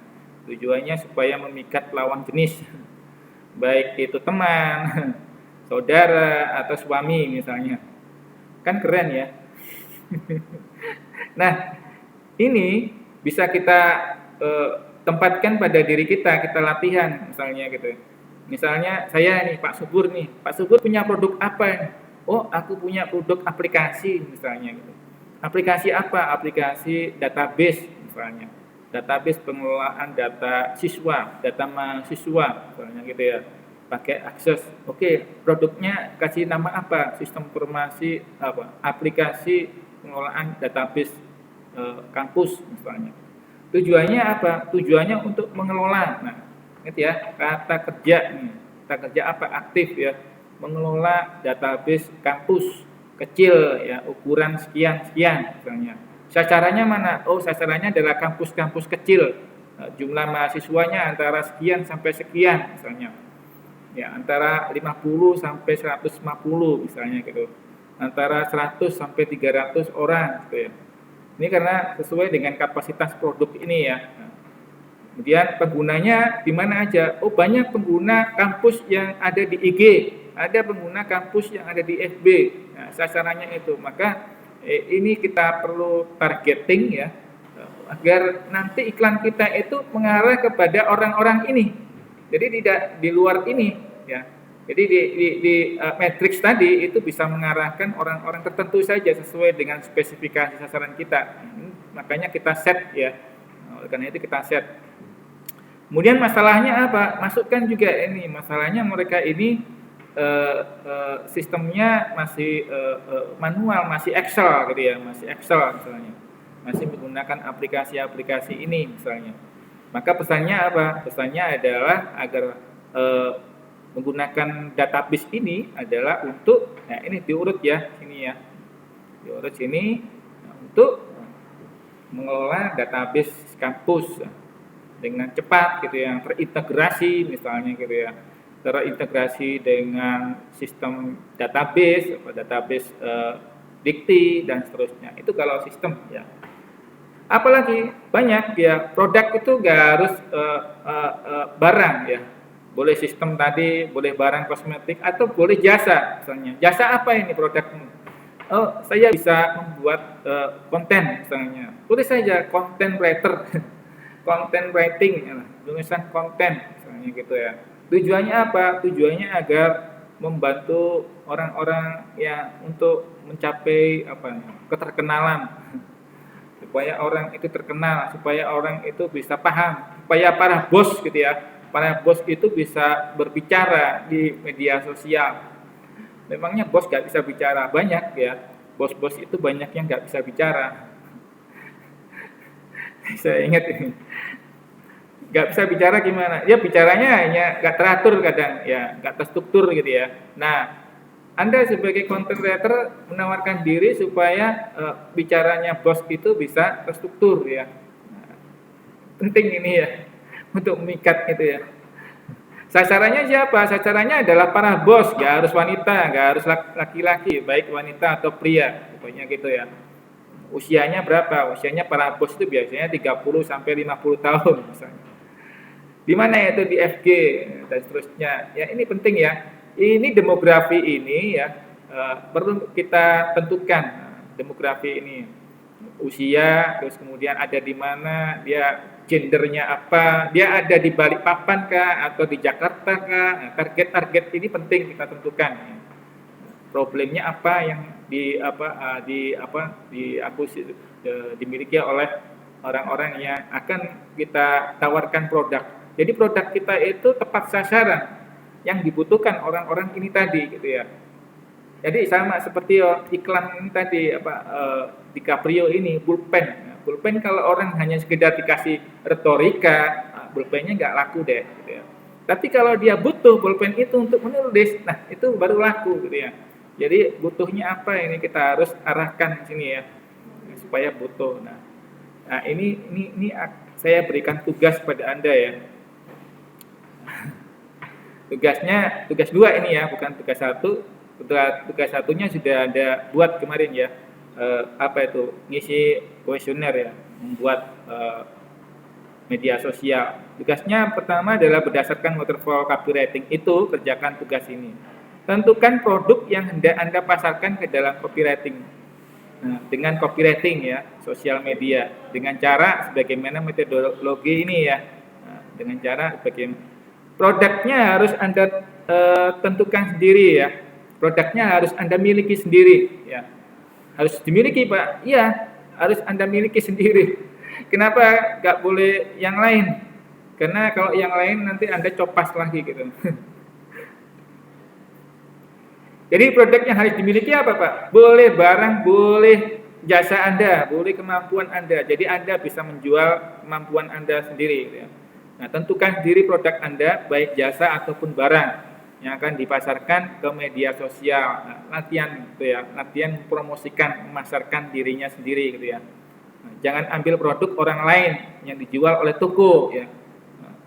Tujuannya supaya memikat lawan jenis, baik itu teman, saudara, atau suami misalnya. Kan keren ya. Nah, ini bisa kita tempatkan pada diri kita latihan misalnya gitu. Misalnya saya nih Pak Subur nih, Pak Subur punya produk apa nih? Oh, aku punya produk aplikasi misalnya gitu. Aplikasi apa? Aplikasi database misalnya. Database pengelolaan data siswa, data mahasiswa misalnya gitu ya. Pakai akses. Oke, produknya kasih nama apa? Sistem informasi apa? Aplikasi pengelolaan database kampus misalnya. Tujuannya apa? Tujuannya untuk mengelola. Nah, ingat ya, kata kerja nih. Kata kerja apa? Aktif ya. Mengelola database kampus kecil ya, ukuran sekian-sekian misalnya. Sasarannya mana? Oh, sasarannya adalah kampus-kampus kecil. Jumlah mahasiswanya antara sekian sampai sekian misalnya. Ya, antara 50 sampai 150 misalnya gitu. Antara 100 sampai 300 orang gitu ya. Ini karena sesuai dengan kapasitas produk ini ya. Kemudian penggunanya di mana aja? Oh, banyak pengguna kampus yang ada di IG, ada pengguna kampus yang ada di FB. Nah, sasarannya itu. Maka ini kita perlu targeting ya, agar nanti iklan kita itu mengarah kepada orang-orang ini. Jadi tidak di luar ini ya. Jadi di matriks tadi itu bisa mengarahkan orang-orang tertentu saja sesuai dengan spesifikasi sasaran kita. Makanya kita set ya. Oleh karena itu kita set. Kemudian masalahnya apa? Masukkan juga ini. Masalahnya mereka ini sistemnya masih manual, masih Excel gitu ya, masih Excel misalnya. Masih menggunakan aplikasi-aplikasi ini misalnya. Maka pesannya apa? Pesannya adalah agar menggunakan database ini adalah untuk, nah ini diurut ya, sini ya, diurut sini untuk mengelola database kampus dengan cepat gitu ya, terintegrasi misalnya gitu ya, terintegrasi dengan sistem database, database dikti dan seterusnya. Itu kalau sistem ya. Apalagi banyak ya, produk itu nggak harus barang ya. Boleh sistem tadi, boleh barang kosmetik, atau boleh jasa misalnya. Jasa apa ini produkmu? Oh, saya bisa membuat konten misalnya. Tulis saja content writer, content writing, tulisan konten misalnya gitu ya. Tujuannya apa? Tujuannya agar membantu orang-orang yang untuk mencapai apa? Keterkenalan. Supaya orang itu terkenal, supaya orang itu bisa paham, supaya para bos gitu ya, para bos itu bisa berbicara di media sosial. Memangnya bos gak bisa bicara? Banyak ya, bos-bos itu banyak yang gak bisa bicara. Saya ingat ini, gak bisa bicara gimana? Ya bicaranya hanya gak teratur kadang, ya gak terstruktur gitu ya. Nah, Anda sebagai content writer menawarkan diri supaya bicaranya bos itu bisa terstruktur ya. Nah, penting ini ya untuk memikat gitu ya. Sasarannya siapa? Sasarannya adalah para bos, gak harus wanita, gak harus laki-laki, baik wanita atau pria, pokoknya gitu ya. Usianya berapa? Usianya para bos itu biasanya 30 sampai 50 tahun misalnya. Di mana itu di FG dan seterusnya. Ya ini penting ya. Ini demografi ini ya perlu kita tentukan demografi ini, usia, terus kemudian ada di mana, dia gendernya apa, dia ada di Balikpapan kah atau di Jakarta kah. Nah, target-target ini penting kita tentukan. Problemnya apa yang dimiliki oleh orang-orang yang akan kita tawarkan produk. Jadi produk kita itu tepat sasaran yang dibutuhkan orang-orang ini tadi gitu ya. Jadi sama seperti iklan ini tadi DiCaprio ini pulpen. Nah, pulpen kalau orang hanya sekedar dikasih retorika, pulpennya nggak laku deh gitu ya. Tapi kalau dia butuh pulpen itu untuk menulis, nah itu baru laku gitu ya. Jadi butuhnya apa ini kita harus arahkan sini ya supaya butuh. Nah ini saya berikan tugas pada Anda ya. Tugas 2 ini ya, bukan tugas 1. Tugas 1-nya sudah ada buat kemarin ya. Ngisi kuesioner ya, membuat media sosial. Tugasnya pertama adalah berdasarkan waterfall copywriting itu, kerjakan tugas ini. Tentukan produk yang hendak Anda pasarkan ke dalam copywriting. Nah, dengan copywriting ya, sosial media, dengan cara sebagaimana metodologi ini ya. Nah, dengan cara bagaimana produknya harus Anda tentukan sendiri ya. Produknya harus Anda miliki sendiri ya. Harus dimiliki Pak. Iya, harus Anda miliki sendiri. Kenapa nggak boleh yang lain? Karena kalau yang lain nanti Anda copas lagi gitu. Jadi produk yang harus dimiliki apa Pak? Boleh barang, boleh jasa Anda, boleh kemampuan Anda. Jadi Anda bisa menjual kemampuan Anda sendiri gitu ya. Nah, tentukan sendiri produk Anda, baik jasa ataupun barang yang akan dipasarkan ke media sosial. Nah, latihan gitu ya, latihan mempromosikan, memasarkan dirinya sendiri gitu ya. Nah, jangan ambil produk orang lain yang dijual oleh toko ya. Nah,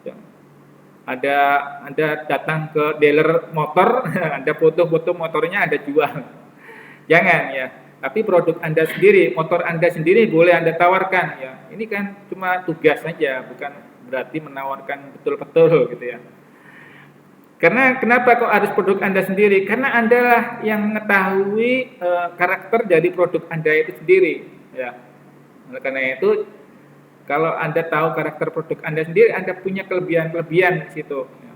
Anda datang ke dealer motor, Anda foto-foto motornya Anda jual. Jangan ya. Tapi produk Anda sendiri, motor Anda sendiri boleh Anda tawarkan ya. Ini kan cuma tugas saja, bukan berarti menawarkan betul-betul gitu ya. Karena kenapa kok harus produk Anda sendiri? Karena Anda lah yang mengetahui karakter dari produk Anda itu sendiri ya. Oleh karena itu kalau Anda tahu karakter produk Anda sendiri, Anda punya kelebihan-kelebihan di situ ya.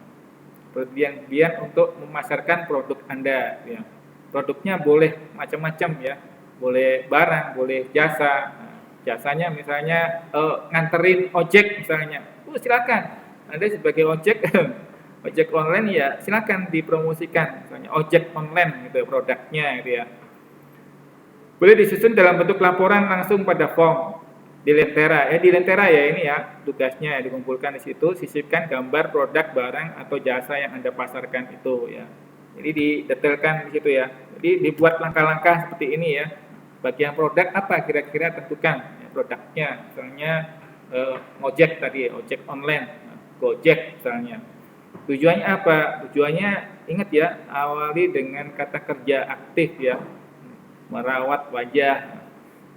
berlebihan untuk memasarkan produk Anda ya. Produknya boleh macam-macam ya, boleh barang, boleh jasa. Nah, jasanya misalnya nganterin ojek misalnya, silakan. Anda sebagai ojek ojek online ya silakan dipromosikan, misalnya ojek online gitu produknya gitu ya. Boleh disusun dalam bentuk laporan langsung pada form di Lentera. Di Lentera ya ini ya tugasnya dikumpulkan di situ, sisipkan gambar produk, barang atau jasa yang Anda pasarkan itu ya. Jadi didetailkan di situ ya. Jadi dibuat langkah-langkah seperti ini ya. Bagian produk apa kira-kira tentukan ya, produknya, misalnya ojek tadi, ojek online, Gojek misalnya. Tujuannya apa? Tujuannya ingat ya, awali dengan kata kerja aktif ya, merawat wajah,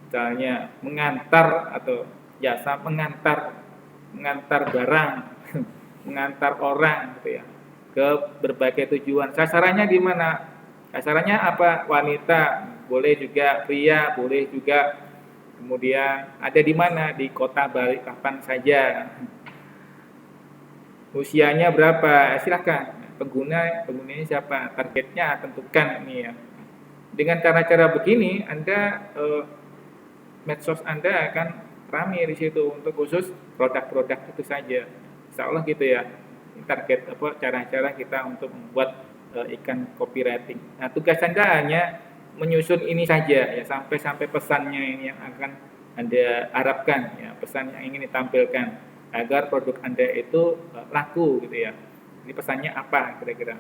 misalnya mengantar atau jasa mengantar barang, mengantar orang gitu ya ke berbagai tujuan. Sasarannya di mana? Sasarannya apa? Wanita, boleh juga pria, boleh juga. Kemudian ada di mana? Di kota Balikpapan saja. Usianya berapa? Silakan. Penggunanya siapa? Targetnya tentukan ini ya. Dengan cara-cara begini, Anda medsos Anda akan ramai di situ untuk khusus produk-produk itu saja. Insya Allah gitu ya. Target apa cara-cara kita untuk membuat ikan copywriting. Nah, tugas Anda hanya menyusun ini saja ya sampai pesannya ini yang akan Anda harapkan ya, pesan yang ingin ditampilkan agar produk Anda itu laku gitu ya. Ini pesannya apa kira-kira?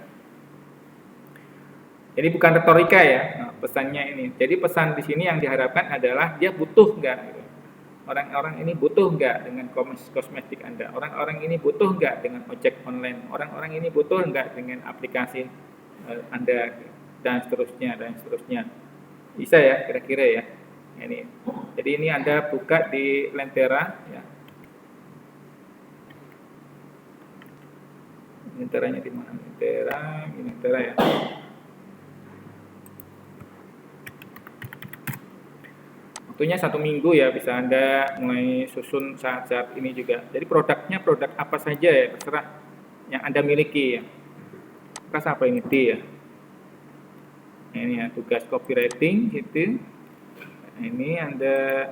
Jadi bukan retorika ya pesannya ini. Jadi pesan di sini yang diharapkan adalah dia butuh nggak gitu. Orang-orang ini butuh nggak dengan kosmetik Anda? Orang-orang ini butuh nggak dengan ojek online? Orang-orang ini butuh nggak dengan aplikasi Anda dan seterusnya. Bisa ya kira-kira ya. Ini. Jadi ini Anda buka di Lentera ya. Lenteranya di mana? Lentera ya. Waktunya 1 minggu ya, bisa Anda mulai susun saat-saat ini juga. Jadi produknya produk apa saja ya, terserah yang Anda miliki ya. Kas apa ini? T ya. Nah, ini ya tugas copywriting gitu. Nah, ini Anda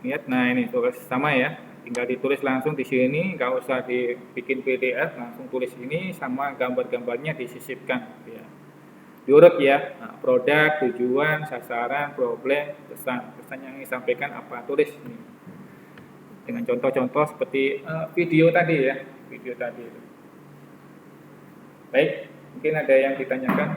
lihat, nah ini tugas sama ya. Tinggal ditulis langsung di sini, nggak usah dibikin PDF, langsung tulis ini sama gambar-gambarnya disisipkan ya. Diurut ya, nah, produk, tujuan, sasaran, problem, pesan yang disampaikan apa, tulis ini. Dengan contoh-contoh seperti video tadi ya, Baik, mungkin ada yang ditanyakan.